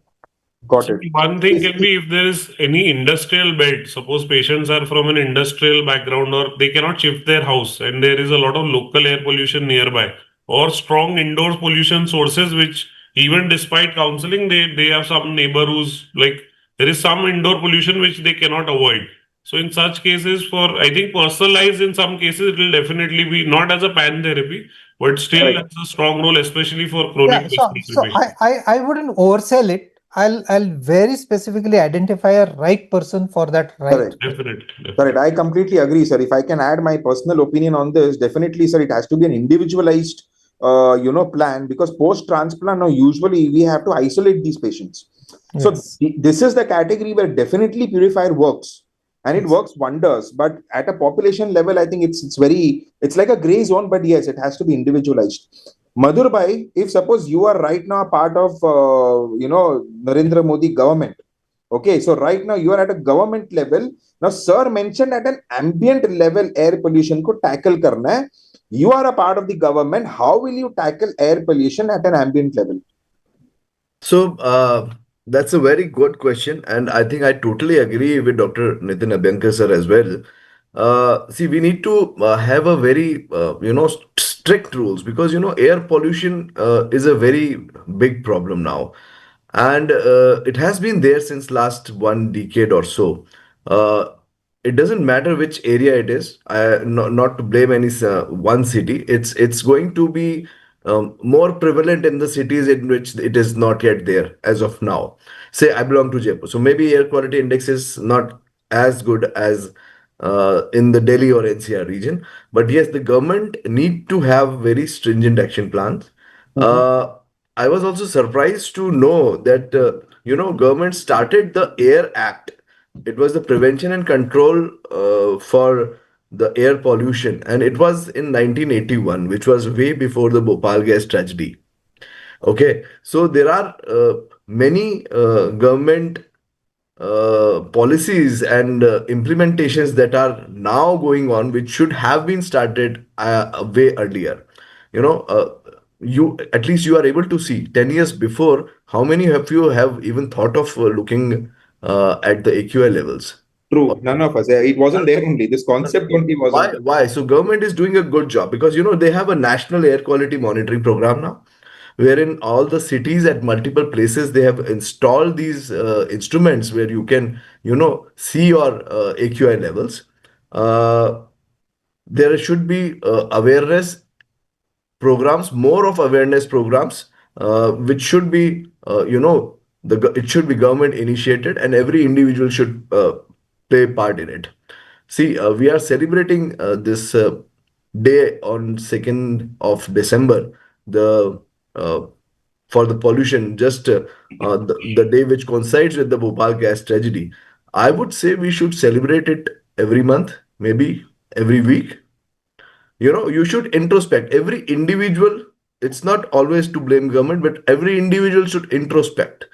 Got So it. one thing can be, if there is any industrial belt, suppose patients are from an industrial background or they cannot shift their house and there is a lot of local air pollution nearby, or strong indoor pollution sources, which even despite counseling, they have some neighbor who's like, there is some indoor pollution which they cannot avoid. So in such cases, I think personalized in some cases, it will definitely be not as a pan therapy, but still Correct. has a strong role, especially for chronic respiratory patients. I wouldn't oversell it. I'll very specifically identify a right person for that right. Correct. Definitely. Correct. I completely agree, sir. If I can add my personal opinion on this, definitely, sir, it has to be an individualized, plan, because post-transplant, now usually we have to isolate these patients. So Yes. this is the category where definitely purifier works, and it Yes. works wonders. But at a population level, I think it's like a gray zone. But yes, it has to be individualized. Madhur bhai, if suppose you are right now part of Narendra Modi government. Okay, so right now you are at a government level. Now, sir mentioned at an ambient level air pollution ko tackle karna hai. You are a part of the government. How will you tackle air pollution at an ambient level? So that's a very good question, and I think I totally agree with Dr. Nitin Abhyankar sir as well. See, we need to have a very strict rules, because air pollution is a very big problem now, and it has been there since last 1 decade or so. Uh, it doesn't matter which area it is. Not to blame any one city. It's going to be more prevalent in the cities in which it is not yet there as of now. Say I belong to Jaipur, so maybe air quality index is not as good as in the Delhi or NCR region. But yes, the government need to have very stringent action plans. Uh, I was also surprised to know that government started the Air Act. It was the prevention and control for the air pollution, and it was in 1981, which was way before the Bhopal gas tragedy. Okay, so there are many government policies and implementations that are now going on, which should have been started way earlier. You know, you at least you are able to see 10 years before how many of you have even thought of looking at the AQI levels. True, none of us. It wasn't there only. This concept only wasn't there. Why? So government is doing a good job, because they have a national air quality monitoring program now, wherein all the cities at multiple places they have installed these instruments where you can see your AQI levels. there should be awareness programs, more of awareness programs, which should be, it should be government initiated, and every individual should play part in it. See, we are celebrating this day on 2nd of December, the for the pollution, just the day which coincides with the Bhopal gas tragedy. I would say we should celebrate it every month, maybe every week. You should introspect. Every individual, it's not always to blame government, but every individual should introspect.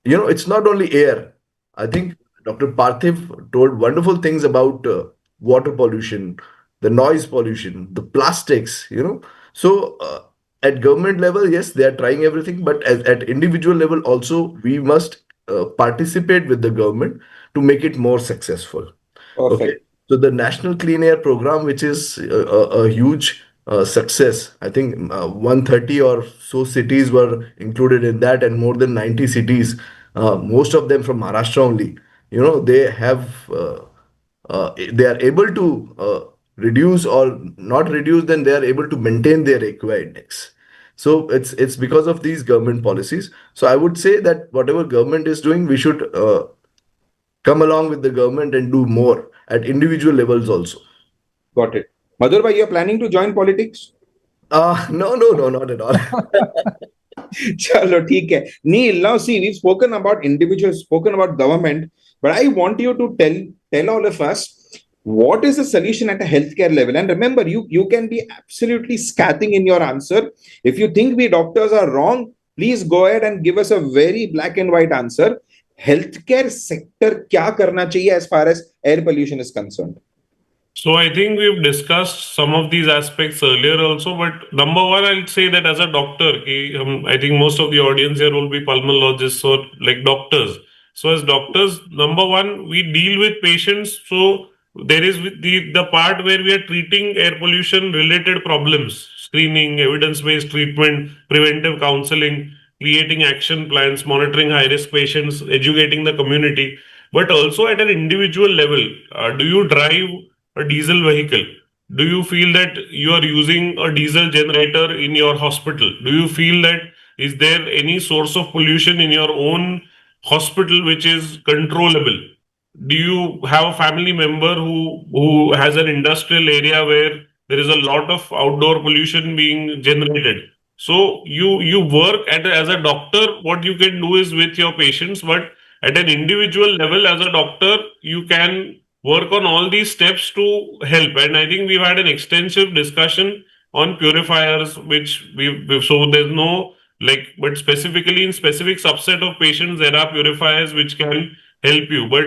It's not only air. I think Dr. Parthiv told wonderful things about water pollution, the noise pollution, the plastics. So, at government level, yes, they are trying everything, but at individual level also, we must participate with the government to make it more successful. Okay. Perfect. So the National Clean Air Program, which is a huge success, I think 130 or so cities were included in that, and more than 90 cities, most of them from Maharashtra only. They are able to reduce or not reduce, then they are able to maintain their AQI index. So it's because of these government policies. So I would say that whatever government is doing, we should come along with the government and do more at individual levels also. Got it. Madhur bhai, you're planning to join politics? No, not at all. Chalo, theek hai. Neel, now see, we've spoken about individuals, spoken about government, but I want you to tell all of us what is the solution at a healthcare level. And remember, you can be absolutely scathing in your answer. If you think we doctors are wrong, please go ahead and give us a very black and white answer. Healthcare sector kya karna chahiye as far as air pollution is concerned? So I think we've discussed some of these aspects earlier also, but number one, I'll say that as a doctor, I think most of the audience here will be pulmonologists or like doctors. So as doctors, number one, we deal with patients. So there is the part where we are treating air pollution related problems, screening, evidence-based treatment, preventive counseling, creating action plans, monitoring high-risk patients, educating the community, but also at an individual level. Do you drive a diesel vehicle? Do you feel that you are using a diesel generator in your hospital? Do you feel that is there any source of pollution in your own hospital which is controllable? Do you have a family member who has an industrial area where there is a lot of outdoor pollution being generated? So you work as a doctor. What you can do is with your patients, but at an individual level as a doctor, you can work on all these steps to help. And I think we've had an extensive discussion on purifiers, which so there's no but specifically in specific subset of patients, there are purifiers which can help you. But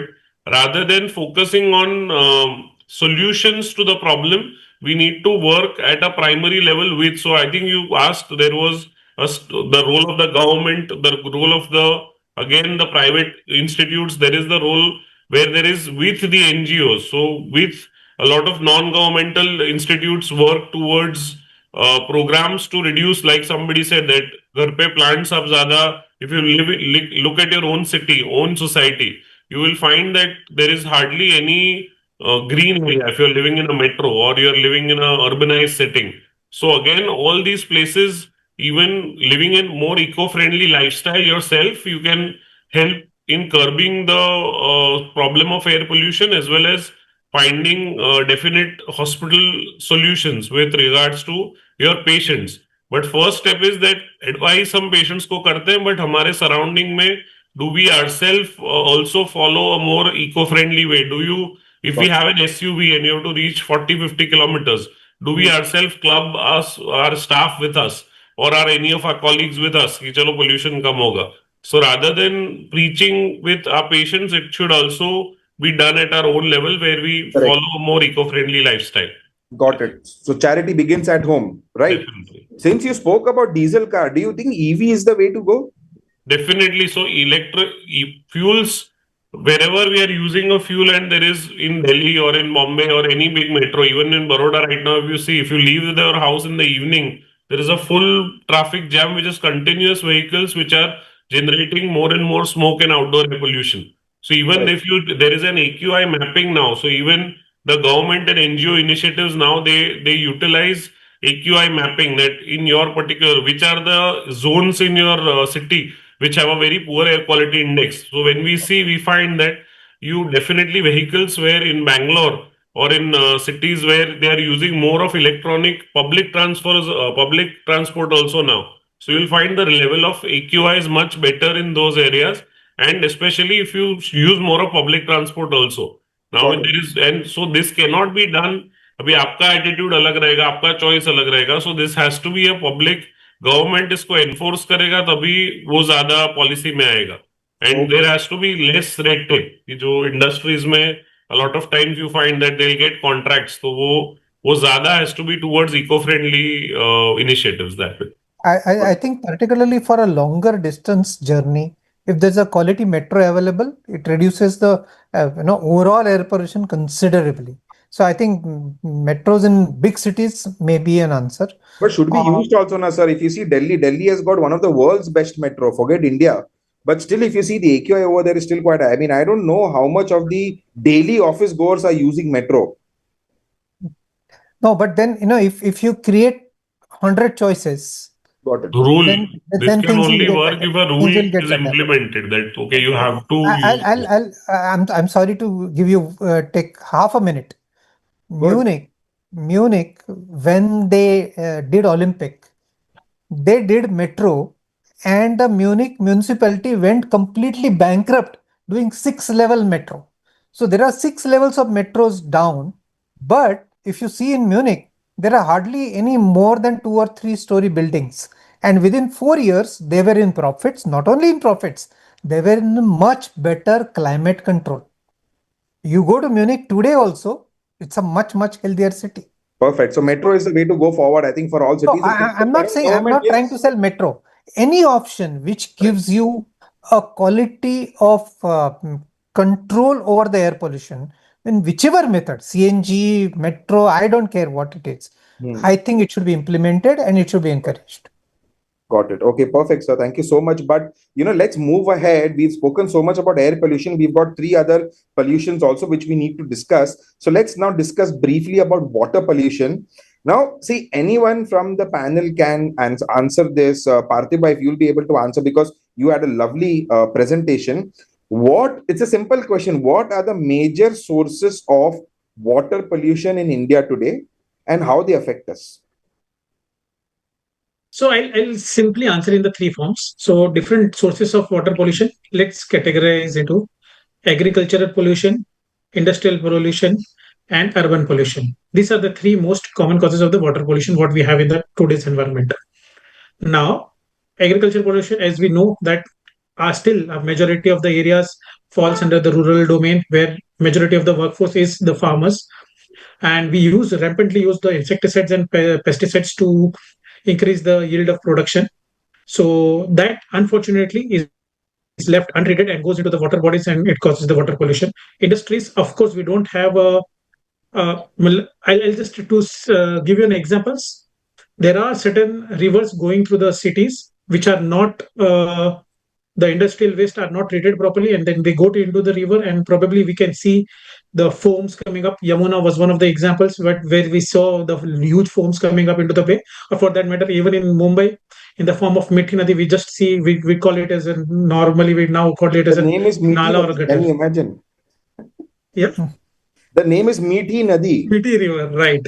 rather than focusing on solutions to the problem, we need to work at a primary level with. So I think you asked, there was the role of the government, the role of the private institutes. There is the role where there is with the NGOs. So with a lot of non-governmental institutes work towards programs to reduce, like somebody said, that घर पे plants ab zyada. If you look at your own city, own society, you will find that there is hardly any green area if you're living in a metro or you're living in a urbanized setting. So again, all these places, even living in more eco-friendly lifestyle yourself, you can help in curbing the problem of air pollution, as well as finding definite hospital solutions with regards to your patients. But first step is that advise some patients को करते हैं, but हमारे surrounding में do we ourselves also follow a more eco-friendly way? If we have an SUV and you have to reach 40-50 kilometers, do we ourselves club our staff with us, or are any of our colleagues with us कि चलो pollution कम होगा? So rather than preaching with our patients, it should also be done at our own level, where we follow a more eco-friendly lifestyle. Got it. So charity begins at home, right? Definitely. Since you spoke about diesel car, do you think EV is the way to go? Definitely. So fuels, wherever we are using a fuel, and there is in Delhi or in Bombay or any big metro, even in Baroda right now, if you leave your house in the evening, there is a full traffic jam, which is continuous vehicles which are generating more and more smoke and outdoor air pollution. So even if there is an AQI mapping now, so even the government and NGO initiatives now, they utilize AQI mapping, that in your particular, which are the zones in your city which have a very poor air quality index. So when we see, we find that you definitely vehicles where in Bangalore or in cities where they are using more of electronic public transport also now. So you'll find the level of AQI is much better in those areas, and especially if you use more of public transport also. Now there is, and so this cannot be done. अभी आपका attitude अलग रहेगा, आपका choice अलग रहेगा. So this has to be a public, government इसको enforce करेगा तभी वो ज्यादा पॉलिसी में आएगा. And there has to be less red tape. जो इंडस्ट्रीज में a lot of times you find that they'll get contracts, तो वो ज्यादा has to be towards eco-friendly initiatives that way. I think particularly for a longer distance journey, if there's a quality metro available, it reduces the overall air pollution considerably. So I think metros in big cities may be an answer. But should be used also, na, sir. If you see Delhi has got one of the world's best metro. Forget India. But still, if you see the AQI over there is still quite high. I mean, I don't know how much of the daily office goers are using metro. No, but then, if you create 100 choices, got it. Rule. This then can only work if a rule is implemented. That okay, you have to. I'm sorry to give you take half a minute. Munich, when they did Olympic, they did metro, and the Munich municipality went completely bankrupt doing 6-level metro. So there are 6 levels of metros down, but if you see in Munich, there are hardly any more than 2 or 3 story buildings. And within 4 years, they were in profits. Not only in profits, they were in much better climate control. You go to Munich today also, it's a much, much healthier city. Perfect. So metro is the way to go forward, I think, for all cities. So I'm not trying to sell metro. Any option which gives you a quality of control over the air pollution, in whichever method, CNG, metro, I don't care what it is. I think it should be implemented and it should be encouraged. Got it. Okay, perfect, sir. Thank you so much. But, let's move ahead. We've spoken so much about air pollution. We've got 3 other pollutions also, which we need to discuss. So let's now discuss briefly about water pollution. Now, see, anyone from the panel can answer this. Parthiv, if you'll be able to answer, because you had a lovely presentation. It's a simple question. What are the major sources of water pollution in India today and how they affect us? So I'll simply answer in the 3 forms. So different sources of water pollution. Let's categorize into agricultural pollution, industrial pollution, and urban pollution. These are the 3 most common causes of the water pollution what we have in the today's environment. Now, agricultural pollution, as we know, that are still a majority of the areas falls under the rural domain, where majority of the workforce is the farmers, and we rampantly use the insecticides and pesticides to increase the yield of production. So that unfortunately is left untreated and goes into the water bodies, and it causes the water pollution. Industries, of course, we don't have I'll just to give you an examples. There are certain rivers going through the cities which are not the industrial waste are not treated properly, and then they go into the river, and probably we can see the foams coming up. Yamuna was one of the examples where we saw the huge foams coming up into the bay. Or for that matter, even in Mumbai, in the form of Mithi Nadi, we just see, we call it as normally we now call it as a Nala or a gutter. Can you imagine? Yeah. The name is Mithi Nadi. Mithi River, right.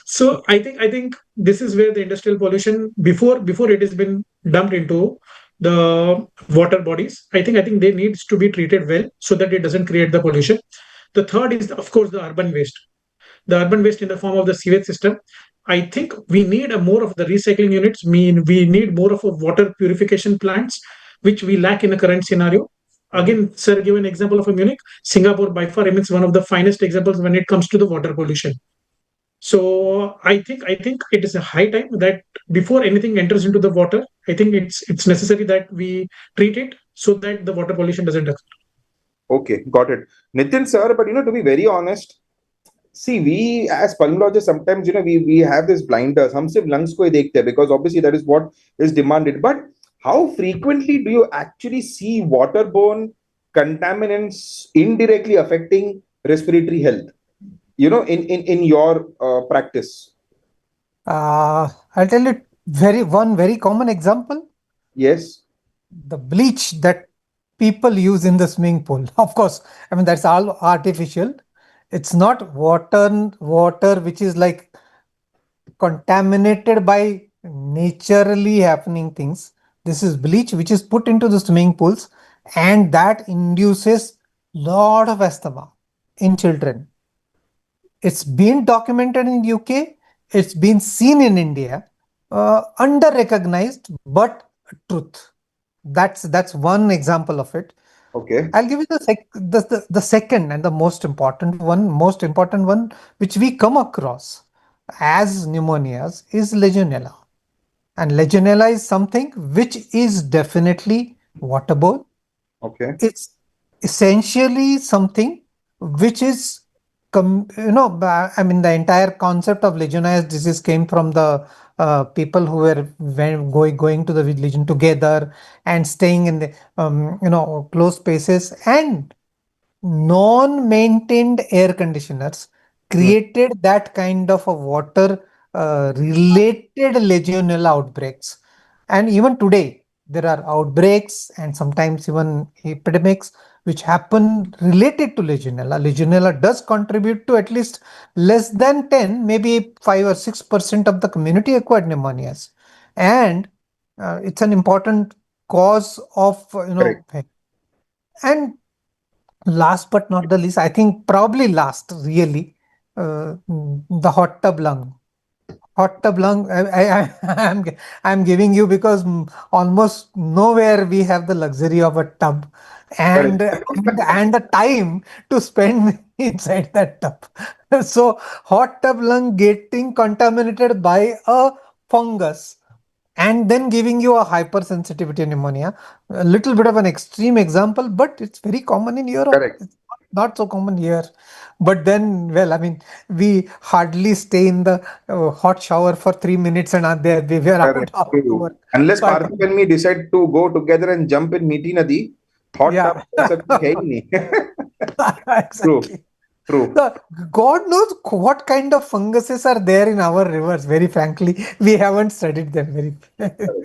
So I think this is where the industrial pollution, before it has been dumped into the water bodies, I think they needs to be treated well so that it doesn't create the pollution. The third is, of course, the urban waste. The urban waste in the form of the sewage system. I think we need more of the recycling units. We need more of a water purification plants, which we lack in the current scenario. Again, sir, give an example of a Munich. Singapore, by far, is one of the finest examples when it comes to the water pollution. So I think it is a high time that before anything enters into the water, I think it's necessary that we treat it so that the water pollution doesn't occur. Okay, got it. Nitin, sir, but to be very honest, see, we as pulmonologists sometimes we have this blinders. Hum sirf lungs ko hi dekhte, because obviously that is what is demanded. But how frequently do you actually see waterborne contaminants indirectly affecting respiratory health? in your practice? I'll tell you one very common example. Yes. The bleach that people use in the swimming pool. Of course, I mean that's all artificial. It's not water which is like contaminated by naturally happening things. This is bleach which is put into the swimming pools, and that induces lot of asthma in children. It's been documented in UK. It's been seen in India. Under recognized, but truth. That's one example of it. Okay. I'll give you the second and the most important one, which we come across as pneumonias is Legionella. And Legionella is something which is definitely waterborne. Okay. It's essentially something which is, I mean, the entire concept of Legionnaires disease came from the people who were going to the religion together and staying in the closed spaces, and non-maintained air conditioners created that kind of a water related Legionella outbreaks. And even today, there are outbreaks and sometimes even epidemics which happen related to Legionella. Legionella does contribute to at least less than 10, maybe 5 or 6% of the community acquired pneumonias. And it's an important cause of, and last but not the least, I think probably last really, the hot tub lung. Hot tub lung, I'm giving you because almost nowhere we have the luxury of a tub and the time to spend inside that tub. So hot tub lung getting contaminated by a fungus and then giving you a hypersensitivity pneumonia. A little bit of an extreme example, but it's very common in Europe. Correct. It's not so common here. But then, well, I mean, we hardly stay in the hot shower for 3 minutes and are there. We were out of work. Unless Parthiv and me decide to go together and jump in Meeti Nadi, hot tub ऐसा कुछ है ही नहीं. Exactly. True. God knows what kind of funguses are there in our rivers. Very frankly, we haven't studied them very.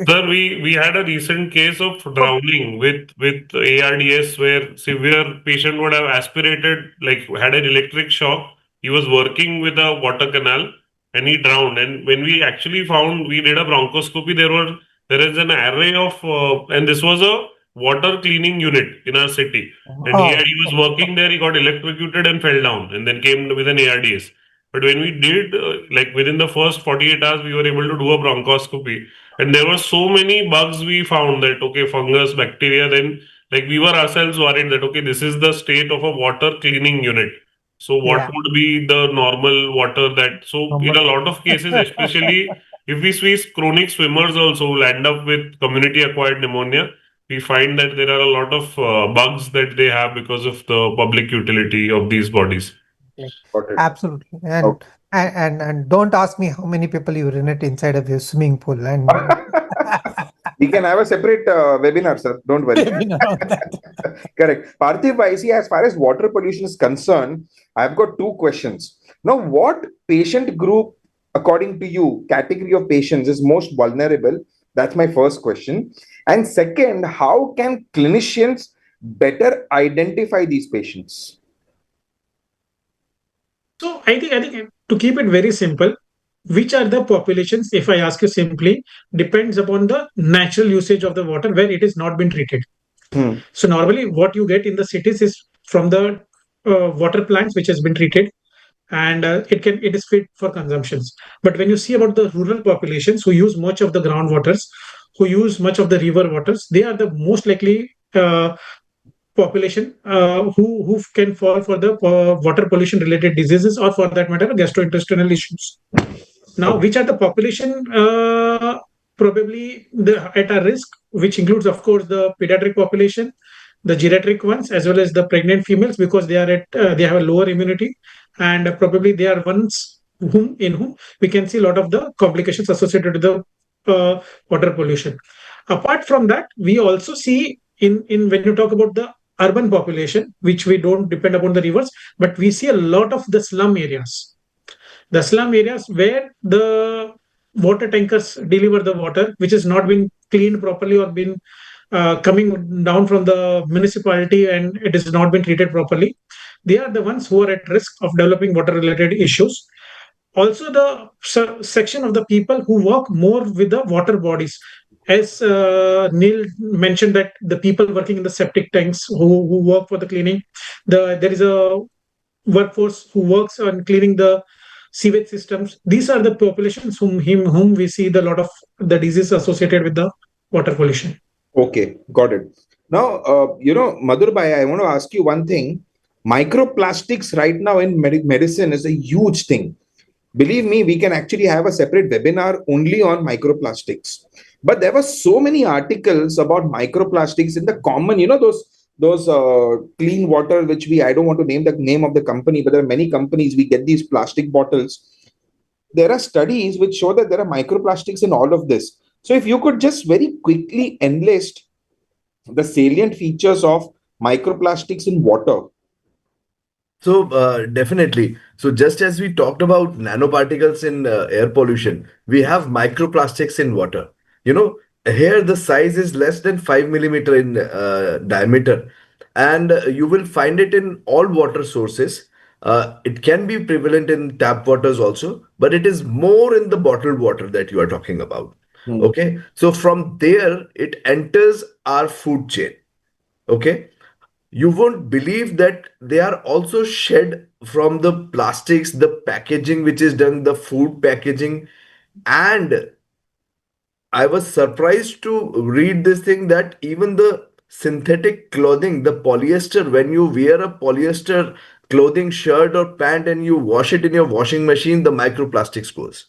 Sir, we had a recent case of drowning with ARDS where severe patient would have aspirated, like had an electric shock. He was working with a water canal and he drowned. And when we actually found, we did a bronchoscopy. There is an array of, and this was a water cleaning unit in our city. And he was working there, he got electrocuted and fell down and then came with an ARDS. But when we did, like within the first 48 hours, we were able to do a bronchoscopy. And there were so many bugs we found that, okay, fungus, bacteria, then like we were ourselves worried that, okay, this is the state of a water cleaning unit. So what would be the normal water that, so in a lot of cases, especially if we see chronic swimmers also will end up with community acquired pneumonia, we find that there are a lot of bugs that they have because of the public utility of these bodies. Absolutely. And don't ask me how many people urinate inside of your swimming pool. And we can have a separate webinar, sir. Don't worry. Correct. Parthiv, I see as far as water pollution is concerned, I've got two questions. Now, what patient group, according to you, category of patients is most vulnerable? That's my first question. And second, how can clinicians better identify these patients? So I think to keep it very simple, which are the populations, if I ask you simply, depends upon the natural usage of the water where it is not been treated. So normally what you get in the cities is from the water plants which has been treated, and it is fit for consumptions. But when you see about the rural populations who use much of the groundwaters, who use much of the river waters, they are the most likely population who can fall for the water pollution related diseases, or for that matter gastrointestinal issues. Now, which are the population probably at a risk, which includes of course the pediatric population, the geriatric ones, as well as the pregnant females, because they are they have a lower immunity, and probably they are ones in whom we can see a lot of the complications associated with the water pollution. Apart from that, we also see in when you talk about the urban population, which we don't depend upon the rivers, but we see a lot of the slum areas. The slum areas where the water tankers deliver the water, which has not been cleaned properly or been coming down from the municipality and it has not been treated properly. They are the ones who are at risk of developing water related issues. Also the section of the people who work more with the water bodies, as Neel mentioned, that the people working in the septic tanks who work for the cleaning, there is a workforce who works on cleaning the sewage systems. These are the populations whom we see the lot of the disease associated with the water pollution. Okay, got it. Now, Madhur bhai, I want to ask you one thing. Microplastics right now in medicine is a huge thing. Believe me, we can actually have a separate webinar only on microplastics. But there were so many articles about microplastics in the common, those clean water, which I don't want to name the name of the company, but there are many companies, we get these plastic bottles. There are studies which show that there are microplastics in all of this. So if you could just very quickly enlist the salient features of microplastics in water. So definitely. So just as we talked about nanoparticles in air pollution, we have microplastics in water. Here the size is less than 5 millimeter in diameter, and you will find it in all water sources. It can be prevalent in tap waters also, but it is more in the bottled water that you are talking about. Okay, so from there it enters our food chain. Okay, you won't believe that they are also shed from the plastics, the packaging which is done, the food packaging. And I was surprised to read this thing that even the synthetic clothing, the polyester, when you wear a polyester clothing, shirt or pant, and you wash it in your washing machine, the microplastics goes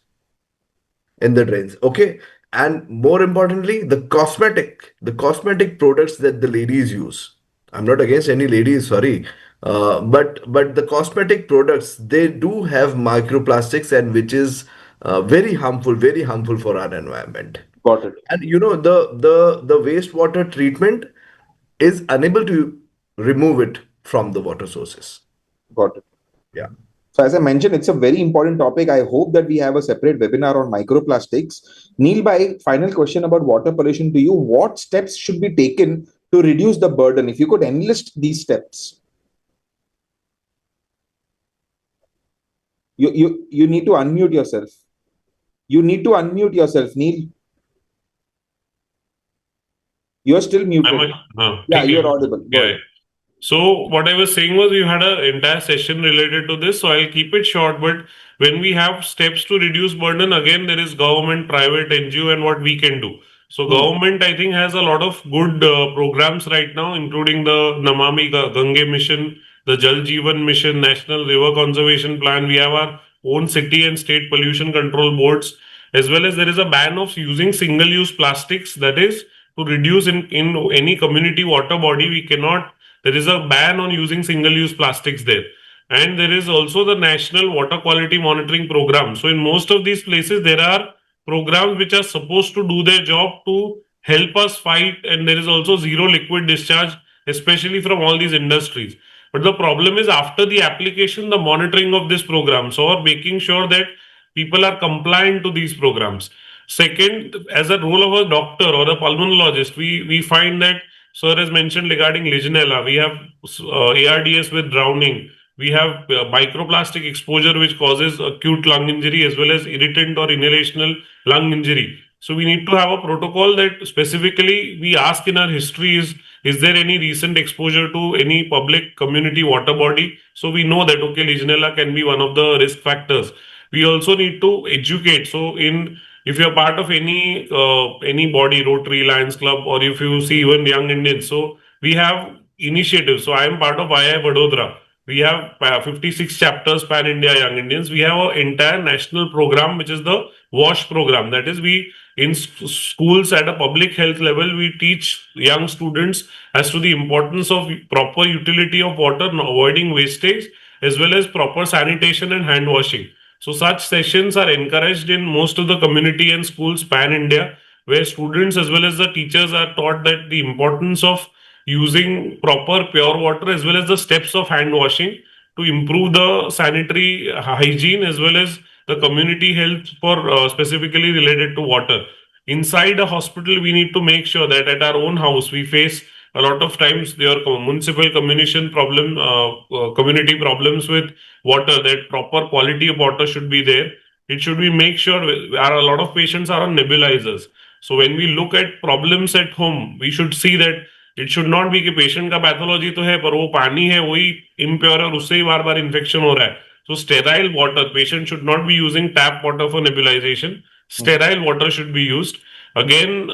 in the drains. Okay. And more importantly, the cosmetic products that the ladies use. I'm not against any ladies, sorry. But the cosmetic products, they do have microplastics, and which is very harmful for our environment. Got it. And the wastewater treatment is unable to remove it from the water sources. Got it. Yeah. So as I mentioned, it's a very important topic. I hope that we have a separate webinar on microplastics. Neel bhai, final question about water pollution to you. What steps should be taken to reduce the burden? If you could enlist these steps. You need to unmute yourself. You need to unmute yourself, Neel. You're still muted. Yeah, you're audible. Go ahead. So what I was saying was you had an entire session related to this, so I'll keep it short. But when we have steps to reduce burden, again, there is government, private, NGO, and what we can do. So government, I think, has a lot of good programs right now, including the Namami Gange mission, the Jal Jeevan mission, National River Conservation Plan. We have our own city and state pollution control boards, as well as there is a ban of using single-use plastics. That is to reduce in any community water body. There is a ban on using single-use plastics there. And there is also the National Water Quality Monitoring Program. So in most of these places, there are programs which are supposed to do their job to help us fight. And there is also zero liquid discharge, especially from all these industries. But the problem is after the application, the monitoring of this program. So making sure that people are compliant to these programs. Second, as a role of a doctor or a pulmonologist, we find that Sir has mentioned regarding Legionella, we have ARDS with drowning, we have microplastic exposure which causes acute lung injury as well as irritant or inhalational lung injury. So we need to have a protocol that specifically we ask in our history is there any recent exposure to any public community water body? So we know that, okay, Legionella can be one of the risk factors. We also need to educate. So if you're part of any body, Rotary, Lions Club, or if you see even Young Indians, so we have initiatives. So I am part of II Baroda. We have 56 chapters pan India Young Indians. We have an entire national program which is the WASH program. That is, we in schools at a public health level, we teach young students as to the importance of proper utility of water, avoiding wastage, as well as proper sanitation and hand washing. So such sessions are encouraged in most of the community and schools pan India, where students as well as the teachers are taught that the importance of using proper pure water as well as the steps of hand washing to improve the sanitary hygiene as well as the community health for specifically related to water. Inside a hospital, we need to make sure that at our own house we face a lot of times there are municipal communication problem, community problems with water. That proper quality of water should be there. It should be make sure a lot of patients are on nebulizers. So when we look at problems at home, we should see that it should not be कि patient का pathology तो है पर वो पानी है वही impure है और उससे ही बार बार इन्फेक्शन हो रहा है. So sterile water, patient should not be using tap water for nebulization. Sterile water should be used. Again,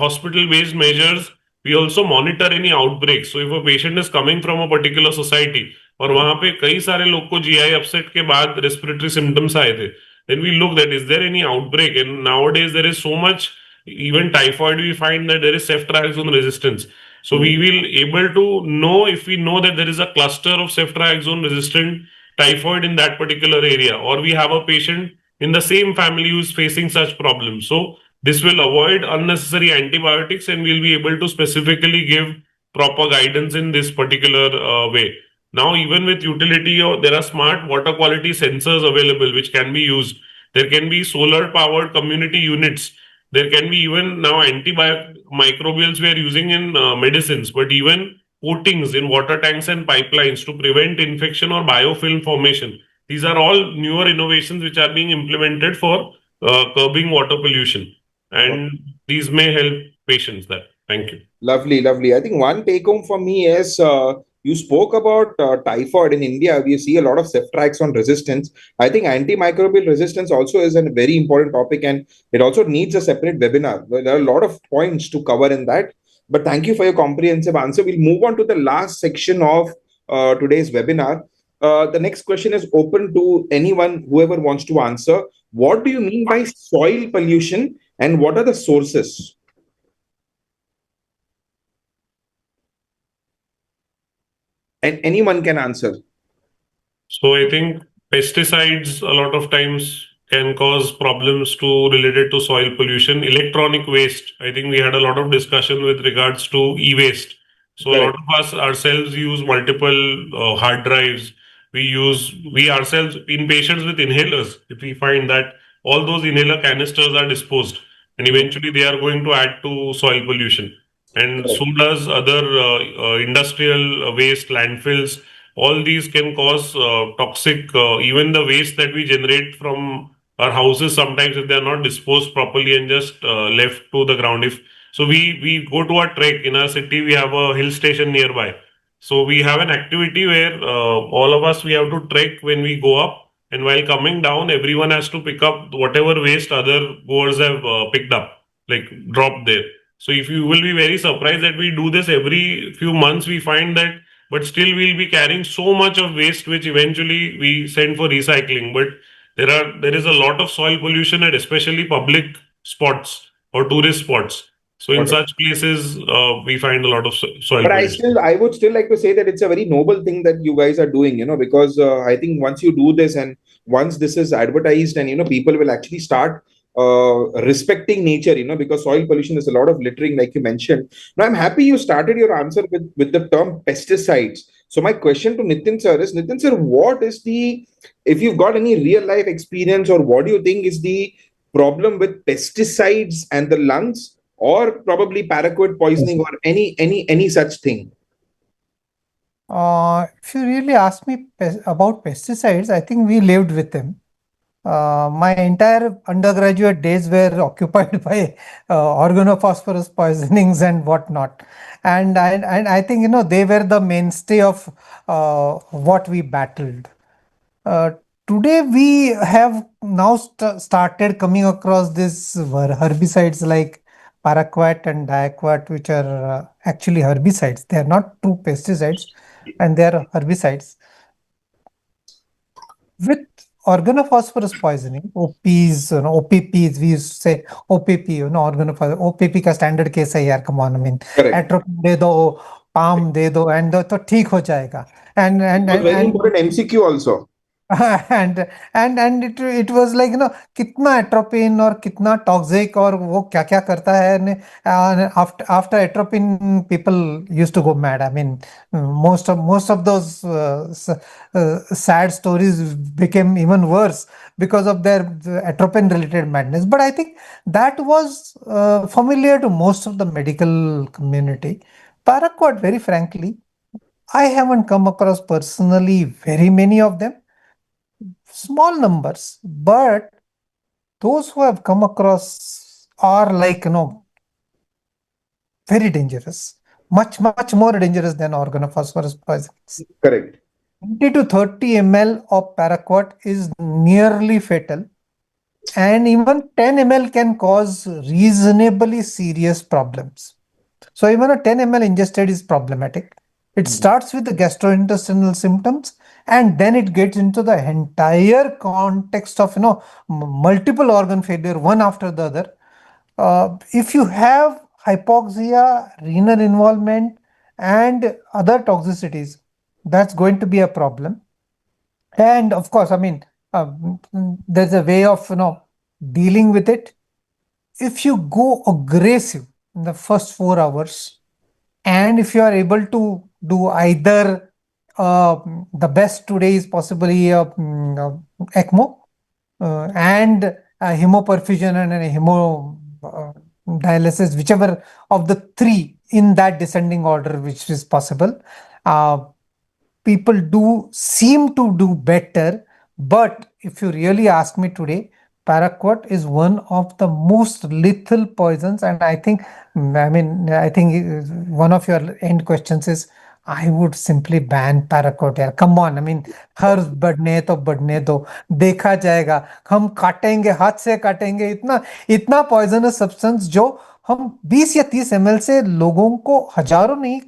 hospital-based measures, we also monitor any outbreaks. So if a patient is coming from a particular society और वहां पे कई सारे लोग को GI upset के बाद respiratory symptoms आए थे, then we look that is there any outbreak, and nowadays there is so much, even typhoid we find that there is ceftriaxone resistance. So we will able to know if we know that there is a cluster of ceftriaxone resistant typhoid in that particular area, or we have a patient in the same family who is facing such problems. So this will avoid unnecessary antibiotics and we'll be able to specifically give proper guidance in this particular way. Now, even with utility, there are smart water quality sensors available which can be used. There can be solar powered community units. There can be even now antimicrobials we are using in medicines, but even coatings in water tanks and pipelines to prevent infection or biofilm formation. These are all newer innovations which are being implemented for curbing water pollution, and these may help patients there. Thank you. Lovely, lovely. I think one take home for me is you spoke about typhoid in India. We see a lot of ceftriaxone resistance. I think antimicrobial resistance also is a very important topic, and it also needs a separate webinar. There are a lot of points to cover in that. But thank you for your comprehensive answer. We'll move on to the last section of today's webinar. The next question is open to anyone, whoever wants to answer. What do you mean by soil pollution and what are the sources? And anyone can answer. So I think pesticides a lot of times can cause problems related to soil pollution. Electronic waste, I think we had a lot of discussion with regards to e-waste. So a lot of us ourselves use multiple hard drives. We ourselves, in patients with inhalers, if we find that all those inhaler canisters are disposed and eventually they are going to add to soil pollution. And so does other industrial waste, landfills. All these can cause toxic, even the waste that we generate from our houses sometimes if they are not disposed properly and just left to the ground. So we go to a trek in our city, we have a hill station nearby. So we have an activity where all of us, we have to trek when we go up, and while coming down, everyone has to pick up whatever waste other goers have picked up, like dropped there. So if you will be very surprised that we do this every few months, we find that, but still we'll be carrying so much of waste, which eventually we send for recycling. But there is a lot of soil pollution at especially public spots or tourist spots. So in such places, we find a lot of soil pollution. I would still like to say that it's a very noble thing that you guys are doing, because I think once you do this and once this is advertised and, people will actually start respecting nature, because soil pollution is a lot of littering, like you mentioned. Now, I'm happy you started your answer with the term pesticides. So my question to Nitin sir is, Nitin sir, if you've got any real life experience, or what do you think is the problem with pesticides and the lungs, or probably paraquat poisoning, or any such thing? If you really ask me about pesticides, I think we lived with them. My entire undergraduate days were occupied by organophosphorus poisonings and whatnot, and I think they were the mainstay of what we battled. Today we have now started coming across these herbicides like paraquat and diaquat, which are actually herbicides. They are not true pesticides, and they are herbicides. With organophosphorus poisoning, OPs, OPPs, we used to say OPP, organophosphorus, OPP का standard case है यार, come on, I mean, atropine दे दो, palm दे दो, and तो ठीक हो जाएगा. And very important MCQ also. and it was like, कितना atropine और कितना toxic और वो क्या क्या करता है ने, after atropine people used to go mad. I mean, most of those sad stories became even worse because of their atropine related madness. But I think that was familiar to most of the medical community. Paraquat, very frankly, I haven't come across personally very many of them, small numbers, but those who have come across are like, very dangerous, much more dangerous than organophosphorus poisons. Correct. 20 to 30 ml of paraquat is nearly fatal, and even 10 ml can cause reasonably serious problems. So even a 10 ml ingested is problematic. It starts with the gastrointestinal symptoms, and then it gets into the entire context of, multiple organ failure, one after the other. If you have hypoxia, renal involvement, and other toxicities, that's going to be a problem. And of course, I mean, there's a way of, dealing with it. If you go aggressive in the first 4 hours, and if you are able to do either, the best today is possibly ECMO, and hemoperfusion and a hemo dialysis, whichever of the three in that descending order which is possible. People do seem to do better, but if you really ask me today, paraquat is one of the most lethal poisons, and I think, one of your end questions is, I would simply ban paraquat. यार, come on, I mean, हर बढ़ने दो, देखा जाएगा, हम काटेंगे, हाथ से काटेंगे, इतना इतना पॉइजनस सब्सटेंस जो हम 20 या 30 ml से लोगों को, हजारों नहीं,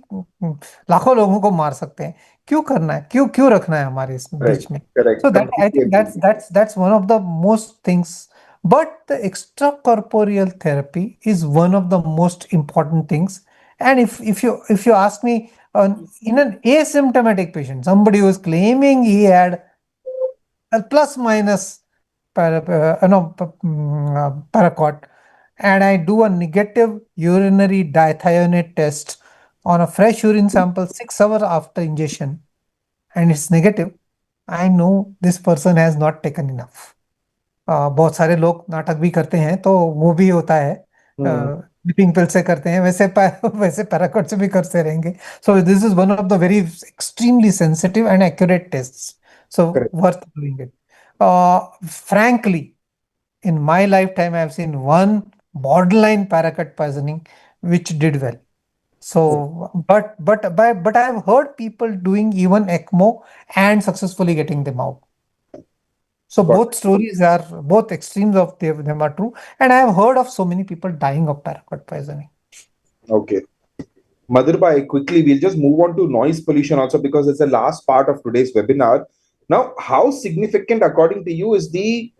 लाखों लोगों को मार सकते हैं. क्यों करना है, क्यों क्यों रखना है हमारे इस बीच में? Correct. So that, I Completely think agree. that's one of the most things. But the extracorporeal therapy is one of the most important things. And if you ask me, in an asymptomatic patient, somebody who is claiming he had a plus minus paraquat, and I do a negative urinary dithionate test on a fresh urine sample 6 hours after ingestion, and it's negative, I know this person has not taken enough. बहुत सारे लोग नाटक भी करते हैं, तो वो भी होता है, स्लीपिंग पिल से करते हैं, वैसे पैराकोट से भी करते रहेंगे. So this is one of the very extremely sensitive and accurate tests, so Correct. worth doing it. Frankly, in my lifetime, I've seen one borderline paraquat poisoning which did well. So, but I've heard people doing even ECMO and successfully getting them out. So both stories are, both extremes of them are true, and I have heard of so many people dying of paraquat poisoning. Okay. Madhur bhai, quickly, we'll just move on to noise pollution also, because it's the last part of today's webinar. Now, how significant, according to you, is the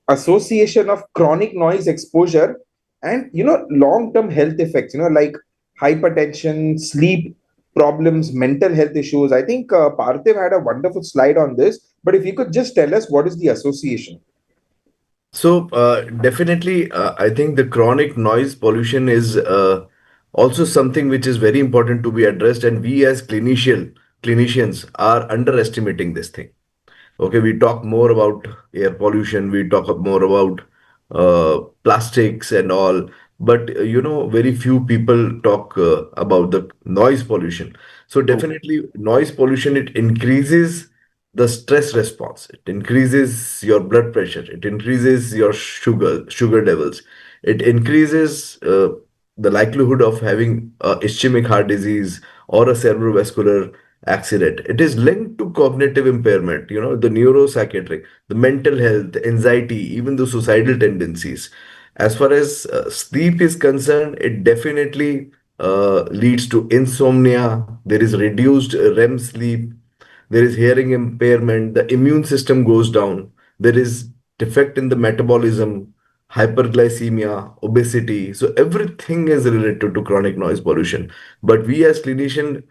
association of chronic noise exposure and, long-term health effects, like hypertension, sleep problems, mental health issues? I think Parthiv had a wonderful slide on this, but if you could just tell us what is the association? So definitely, I think the chronic noise pollution is also something which is very important to be addressed, and we as clinicians are underestimating this thing. Okay, we talk more about air pollution, we talk more about plastics and all, but very few people talk about the noise pollution. So definitely, noise pollution, it increases the stress response, it increases your blood pressure, it increases your sugar levels, it increases the likelihood of having ischemic heart disease or a cerebrovascular accident. It is linked to cognitive impairment, the neuropsychiatric, the mental health, anxiety, even the suicidal tendencies. As far as sleep is concerned, it definitely leads to insomnia. There is reduced REM sleep. There is hearing impairment. The immune system goes down. There is defect in the metabolism, hyperglycemia, obesity. So everything is related to chronic noise pollution. But we as clinicians,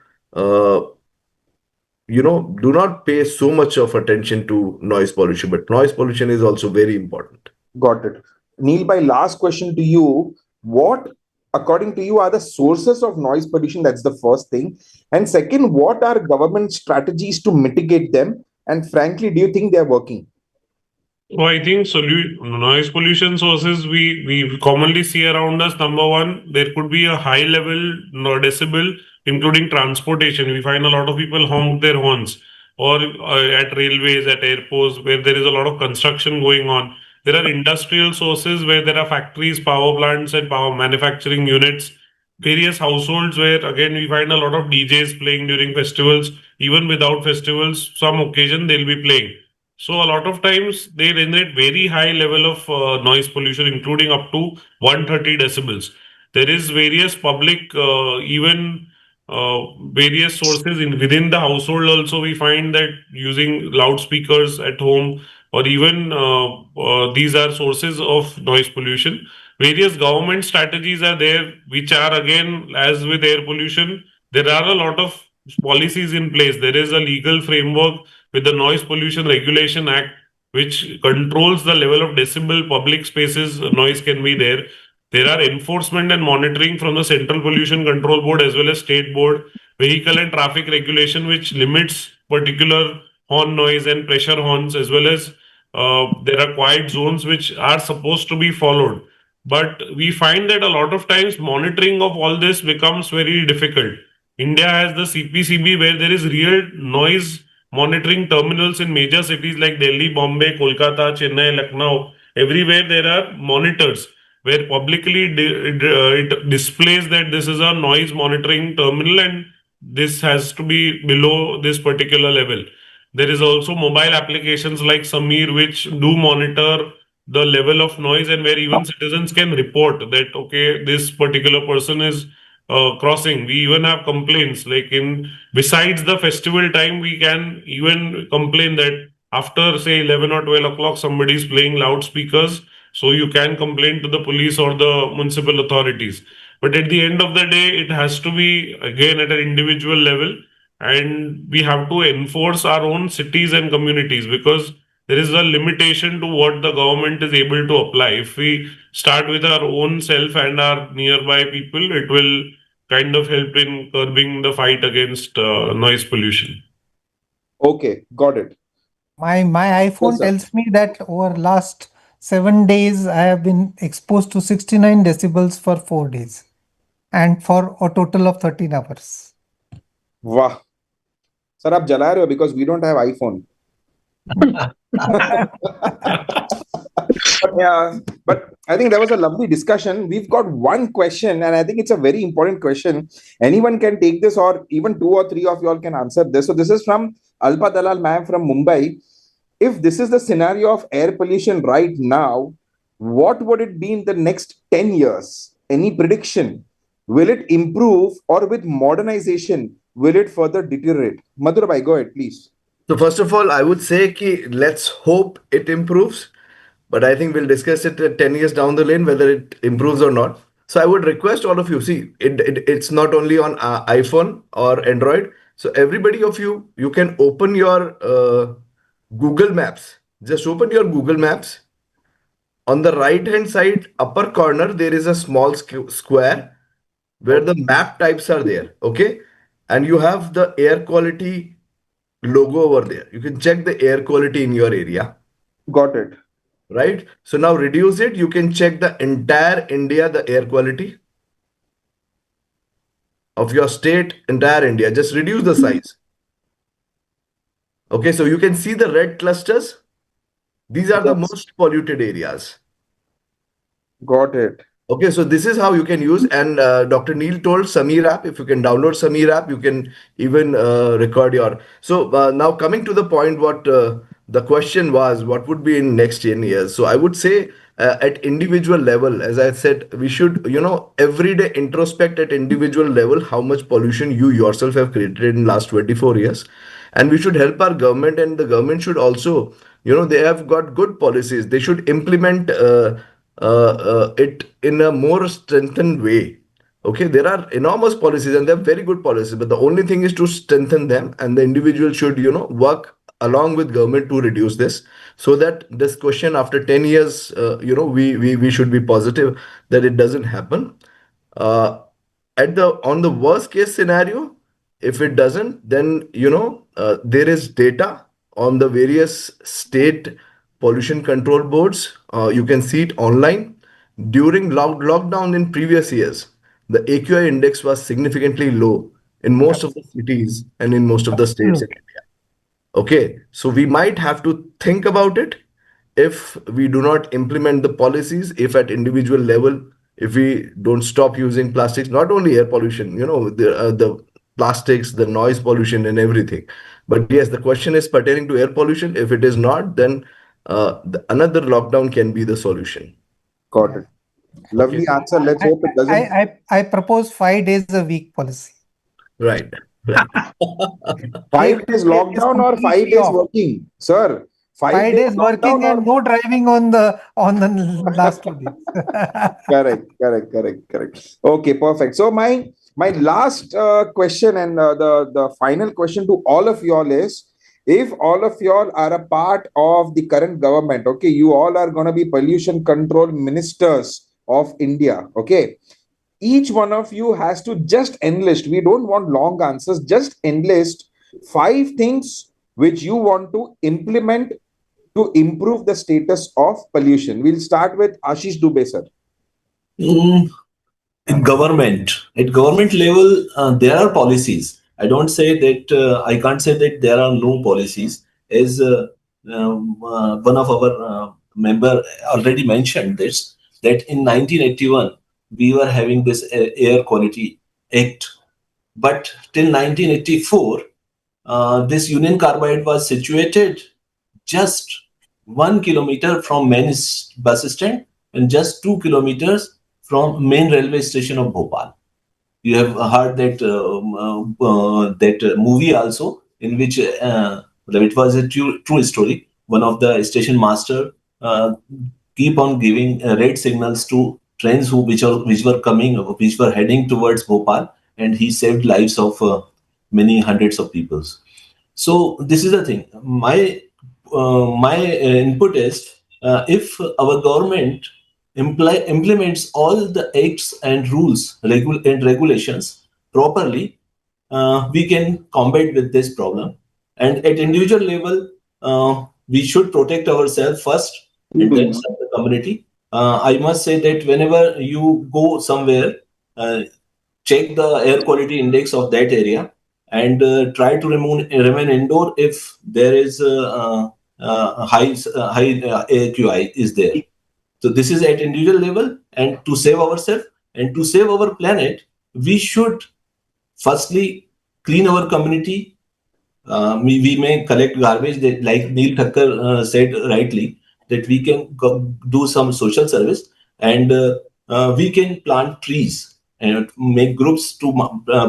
do not pay so much of attention to noise pollution, but noise pollution is also very important. Got it. Neel, my last question to you. What, according to you, are the sources of noise pollution? That's the first thing. And second, what are government strategies to mitigate them? And frankly, do you think they're working? Well, I think noise pollution sources we commonly see around us. Number one, there could be a high level decibel, including transportation. We find a lot of people honk their horns, or at railways, at airports, where there is a lot of construction going on. There are industrial sources where there are factories, power plants, and power manufacturing units. Various households where again we find a lot of DJs playing during festivals. Even without festivals, some occasion they'll be playing, so a lot of times they generate very high level of noise pollution, including up to 130 decibels. There is various public, even various sources within the household. Also, we find that using loudspeakers at home, or even these are sources of noise pollution. Various government strategies are there, which are again, as with air pollution, there are a lot of policies in place. There is a legal framework with the Noise Pollution Regulation Act, which controls the level of decibel public spaces noise can be there. There are enforcement and monitoring from the Central Pollution Control Board as well as State Board, vehicle and traffic regulation, which limits particular horn noise and pressure horns, as well as there are quiet zones which are supposed to be followed. But we find that a lot of times monitoring of all this becomes very difficult. India has the CPCB where there is real noise monitoring terminals in major cities like Delhi, Bombay, Kolkata, Chennai, Lucknow. Everywhere there are monitors where publicly it displays that this is a noise monitoring terminal and this has to be below this particular level. There is also mobile applications like Samir which do monitor the level of noise, and where even citizens can report that okay, this particular person is crossing. We even have complaints like in besides the festival time, we can even complain that after say 11 or 12 o'clock somebody is playing loudspeakers, so you can complain to the police or the municipal authorities. But at the end of the day, it has to be again at an individual level, and we have to enforce our own cities and communities, because there is a limitation to what the government is able to apply. If we start with our own self and our nearby people, it will kind of help in curbing the fight against noise pollution. Okay, got it. My iPhone tells me that over last 7 days I have been exposed to 69 decibels for 4 days, and for a total of 13 hours. Wow. Sir, aap jala rahe ho because we don't have iPhone. But I think that was a lovely discussion. We've got one question, and I think it's a very important question. Anyone can take this, or even 2 or 3 of you all can answer this. So this is from Alpa Dalal ma'am from Mumbai. If this is the scenario of air pollution right now, what would it be in the next 10 years? Any prediction? Will it improve, or with modernization, will it further deteriorate? Madhur bhai, go ahead, please. So first of all, I would say ki let's hope it improves, but I think we'll discuss it 10 years down the lane whether it improves or not. So I would request all of you, see, it's not only on iPhone or Android. So everybody of you, you can open your Google Maps. Just open your Google Maps. On the right hand side upper corner, there is a small square where the map types are there. Okay. And you have the air quality logo over there. You can check the air quality in your area. Got it. Right. So now reduce it. You can check the entire India, the air quality of your state, entire India. Just reduce the size. Okay. So you can see the red clusters. These are the most polluted areas. Got it. Okay, so this is how you can use, and Dr. Neel told Samir app. If you can download Samir app, you can even record your. So now coming to the point, what the question was, what would be in next 10 years? So I would say at individual level, as I said, we should, every day introspect at individual level how much pollution you yourself have created in last 24 years. And we should help our government, and the government should also, they have got good policies. They should implement it in a more strengthened way. Okay, there are enormous policies and they're very good policies, but the only thing is to strengthen them, and the individual should, work along with government to reduce this, so that this question after 10 years, we should be positive that it doesn't happen. Uh, on the worst case scenario, if it doesn't, then there is data on the various state pollution control boards. You can see it online. During lockdown in previous years, the AQI index was significantly low in most of the cities and in most of the states in Absolutely. India. Okay, so we might have to think about it if we do not implement the policies, if at individual level, if we don't stop using plastics, not only air pollution, the plastics, the noise pollution, and everything. But yes, the question is pertaining to air pollution. If it is not, then another lockdown can be the solution. Got Yeah. it. Lovely answer. Let's hope it doesn't. I propose 5 days a week policy. Right. Right. 5 days Is lockdown or 5 completely days off. working, sir? 5 days working lockdown and no driving on the last 2 days. Correct. Okay, perfect. So my last question and the final question to all of y'all is, if all of y'all are a part of the current government, okay, you all are going to be pollution control ministers of India, okay, each one of you has to just enlist, we don't want long answers, just enlist 5 things which you want to implement to improve the status of pollution. We'll start with Ashish Dubey, sir. At government level, there are policies. I don't say that, I can't say that there are no policies. As one of our member already mentioned this, that in 1981, we were having this Air Quality Act. But till 1984, this Union Carbide was situated just 1 kilometer from main bus stand and just 2 kilometers from main railway station of Bhopal. You have heard that movie also, in which it was a true story. One of the station master keep on giving red signals to trains which were heading towards Bhopal, and he saved lives of many hundreds of people. So this is the thing. My input is, if our government implements all the acts and rules and regulations properly, we can combat with this problem. And at individual level, we should protect ourselves first and then serve the community. I must say that whenever you go somewhere, check the air quality index of that area and try to remain indoor if there is high AQI is there. So this is at individual level, and to save ourselves and to save our planet, we should firstly clean our community. We may collect garbage, that, like Neel Thakkar said rightly, that we can do some social service, and we can plant trees and make groups to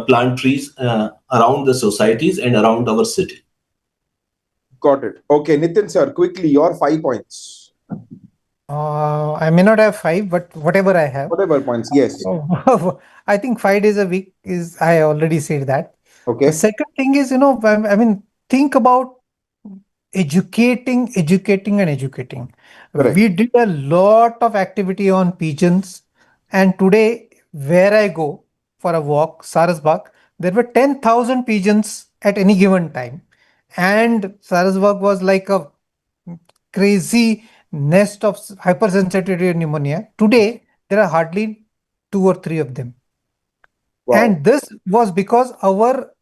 plant trees around the societies and around our city. Got it. Okay, Nitin sir, quickly, your 5 points. I may not have 5, but whatever I have. Whatever points, yes. I think 5 days a week is, I already said that. Okay. The second thing is, I mean, think about educating. Correct. We did a lot of activity on pigeons, and today, where I go for a walk, Sarasbag, there were 10,000 pigeons at any given time. And Sarasbag was like a crazy nest of hypersensitivity pneumonia. Today, there are hardly 2 or 3 of them. Wow. And this was because our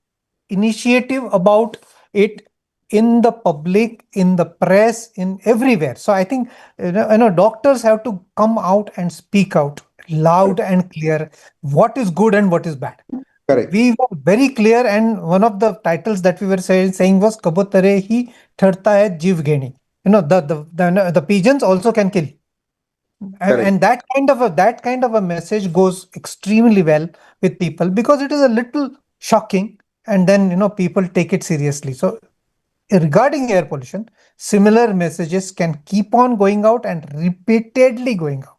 initiative about it in the public, in the press, in everywhere. So I think doctors have to come out and speak out loud and clear what is good and what is bad. Correct. We were very clear, and one of the titles that we were saying was "Kabutare hi tharta hai jiv geni." The pigeons also can kill. And that kind of a message goes extremely well with people, because it is a little shocking, and then people take it seriously. So regarding air pollution, similar messages can keep on going out and repeatedly going out.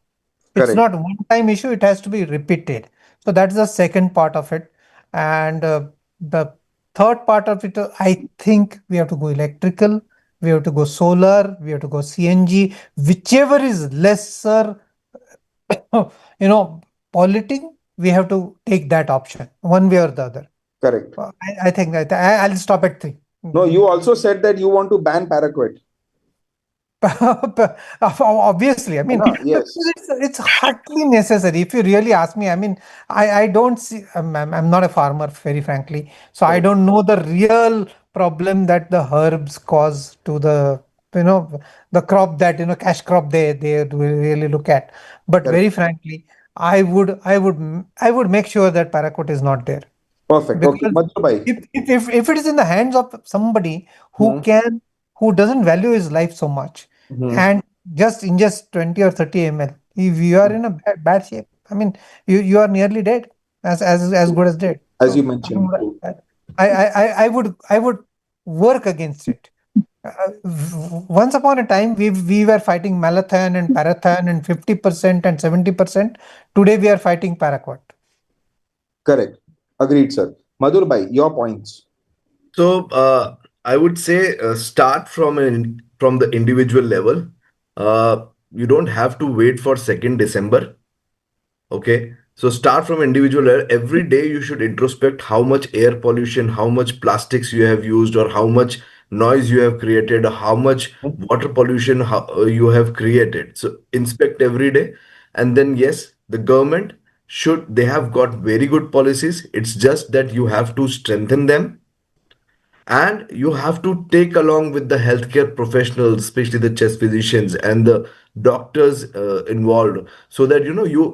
It's Correct. not one time issue, it has to be repeated. So that's the second part of it. And the third part of it, I think we have to go electrical, we have to go solar, we have to go CNG, whichever is lesser, polluting, we have to take that option, one way or the other. Correct. I think that I'll stop at 3. No, you also said that you want to ban paraquat. Obviously, I mean, yes, it's hardly necessary. If you really ask me, I mean, I don't see. I'm not a farmer, very frankly, so I don't know the real problem that the herbs cause to the crop that cash crop they really look at. But Correct. very frankly, I would make sure that paraquat is not there. Perfect. Okay, Because Madhur bhai. if it is in the hands of somebody who doesn't value his life so much, and just ingest 20 or 30 ml, if you are in a bad shape, I mean, you are nearly dead, as good as dead. As you So mentioned. I would work against it. Once upon a time, we were fighting malathion and parathion and 50% and 70%. Today we are fighting paraquat. Correct. Agreed, sir. Madhur bhai, your points. So I would say start from the individual level. You don't have to wait for 2nd December. Okay. So start from individual level. Every day you should introspect how much air pollution, how much plastics you have used, or how much noise you have created, how much water pollution you have created. So inspect every day. And then yes, the government they have got very good policies. It's just that you have to strengthen them, and you have to take along with the healthcare professionals, especially the chest physicians and the doctors involved, so that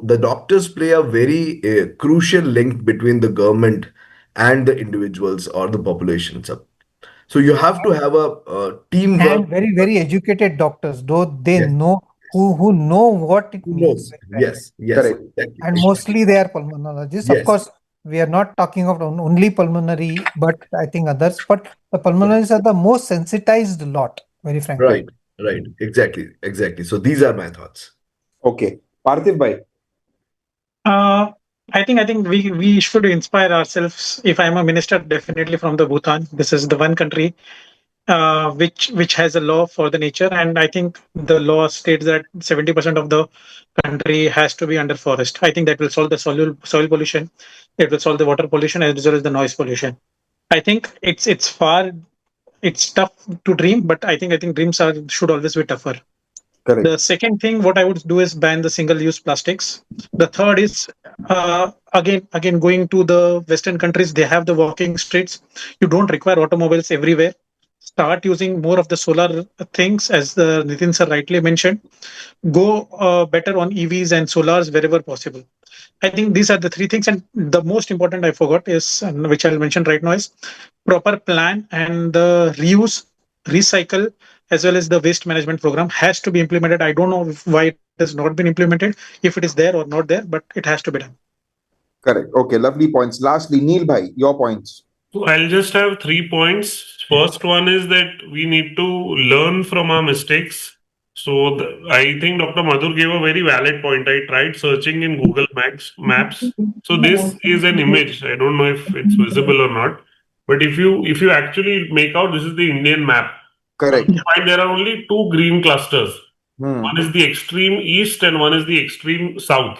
the doctors play a very crucial link between the government and the individuals or the population. So you have to have a teamwork. And very, very educated doctors, though they Yes. know who know what it Who means. knows? Yes, Correct. exactly. And mostly they are pulmonologists. Of Yes. course, we are not talking of only pulmonary, but I think others. But the pulmonologists are the most sensitized lot, very frankly. Right. Exactly. So these are my thoughts. Okay. Parthiv bhai. I think we should inspire ourselves. If I'm a minister, definitely from the Bhutan. This is the one country which has a law for the nature, and I think the law states that 70% of the country has to be under forest. I think that will solve the soil pollution. It will solve the water pollution as well as the noise pollution. I think it's tough to dream, but I think dreams should always be tougher. Correct. The second thing, what I would do is ban the single-use plastics. The third is again going to the Western countries. They have the walking streets. You don't require automobiles everywhere. Start using more of the solar things, as the Nitin sir rightly mentioned. Go better on EVs and solars wherever possible. I think these are the three things, and the most important I forgot is, and which I'll mention right now, is proper plan and the reuse, recycle, as well as the waste management program has to be implemented. I don't know why it has not been implemented, if it is there or not there, but it has to be done. Correct. Okay, lovely points. Lastly, Neel bhai, your points. So I'll just have 3 points. First one is that we need to learn from our mistakes. So I think Dr. Madhur gave a very valid point. I tried searching in Google Maps. So this is an image. I don't know if it's visible or not. But if you actually make out, this is the Indian map. Correct. You find there are only 2 green clusters. One is the extreme east and one is the extreme south.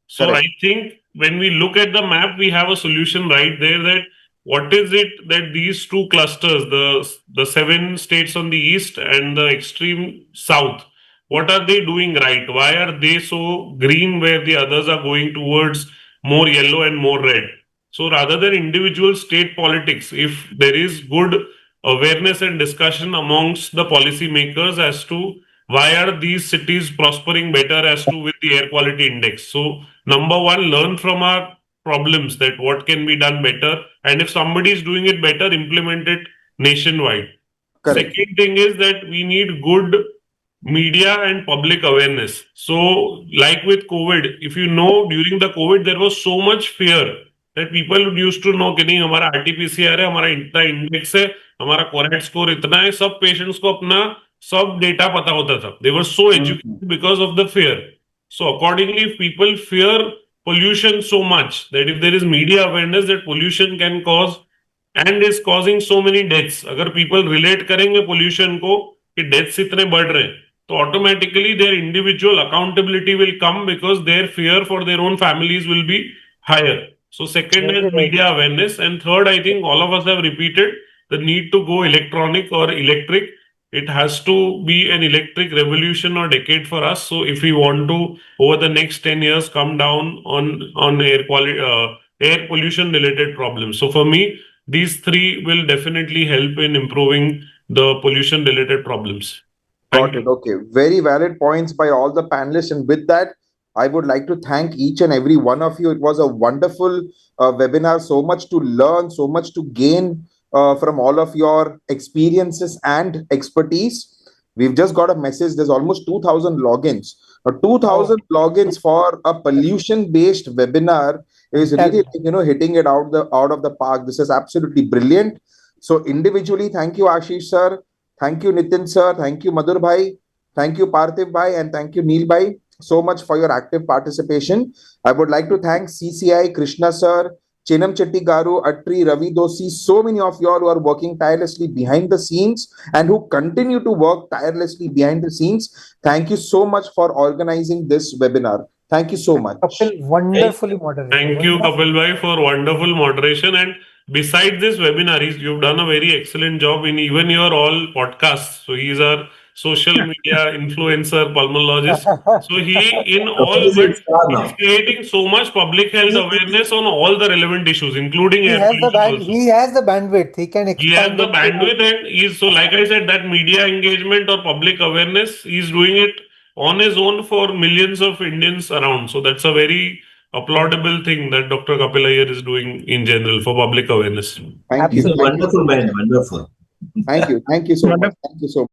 So Correct. I think when we look at the map, we have a solution right there, that what is it that these 2 clusters, the 7 states on the east and the extreme south, what are they doing right? Why are they so green where the others are going towards more yellow and more red? So rather than individual state politics, if there is good awareness and discussion amongst the policymakers as to why are these cities prospering better as to with the air quality index. So number one, learn from our problems, that what can be done better, and if somebody is doing it better, implement it nationwide. Correct. Second thing is that we need good media and public awareness. So like with COVID, if you know, during the COVID there was so much fear that people used to know कि नहीं हमारा RT-PCR है, हमारा इतना index है, हमारा कोरेट score इतना है, सब पेशेंट्स को अपना सब डेटा पता होता था. They were so educated because of the fear. So accordingly, if people fear pollution so much that if there is media awareness that pollution can cause and is causing so many deaths, अगर people relate करेंगे pollution को कि deaths इतने बढ़ रहे हैं, तो automatically their individual accountability will come because their fear for their own families will be higher. So second is media awareness, and third, I think all of us have repeated the need to go electronic or electric. It has to be an electric revolution or decade for us. So if we want to, over the next 10 years, come down on air quality, air pollution related problems. So for me, these three will definitely help in improving the pollution related problems. Got it. Okay. Very valid points by all the panelists. And with that, I would like to thank each and every one of you. It was a wonderful webinar, so much to learn, so much to gain from all of your experiences and expertise. We've just got a message. There's almost 2,000 logins. 2,000 logins for a pollution-based webinar is really, hitting it out of the park. This is absolutely brilliant. So individually, thank you, Ashish sir. Thank you, Nitin sir. Thank you, Madhur bhai. Thank you, Parthiv bhai. And thank you, Neel bhai, so much for your active participation. I would like to thank CCI, Krishna sir, Chinam Chetti Garu, Atri, Ravi Dosi, so many of you all who are working tirelessly behind the scenes and who continue to work tirelessly behind the scenes. Thank you so much for organizing this webinar. Thank you so much. Kapil, wonderfully moderated. Thank you, Kapil bhai, for wonderful moderation. And besides this webinar, you've done a very excellent job in even your all podcasts. So he's our social media influencer, pulmonologist. So he, in all, he's creating so much public health awareness on all the relevant issues, including air pollution. He has the bandwidth. He can expand. He has the bandwidth, and he's, so like I said, that media engagement or public awareness, he's doing it on his own for millions of Indians around. So that's a very applaudable thing that Dr. Kapil Iyer is doing in general for public awareness. Thank you. Wonderful man, wonderful. Thank you so much. Thank you so much.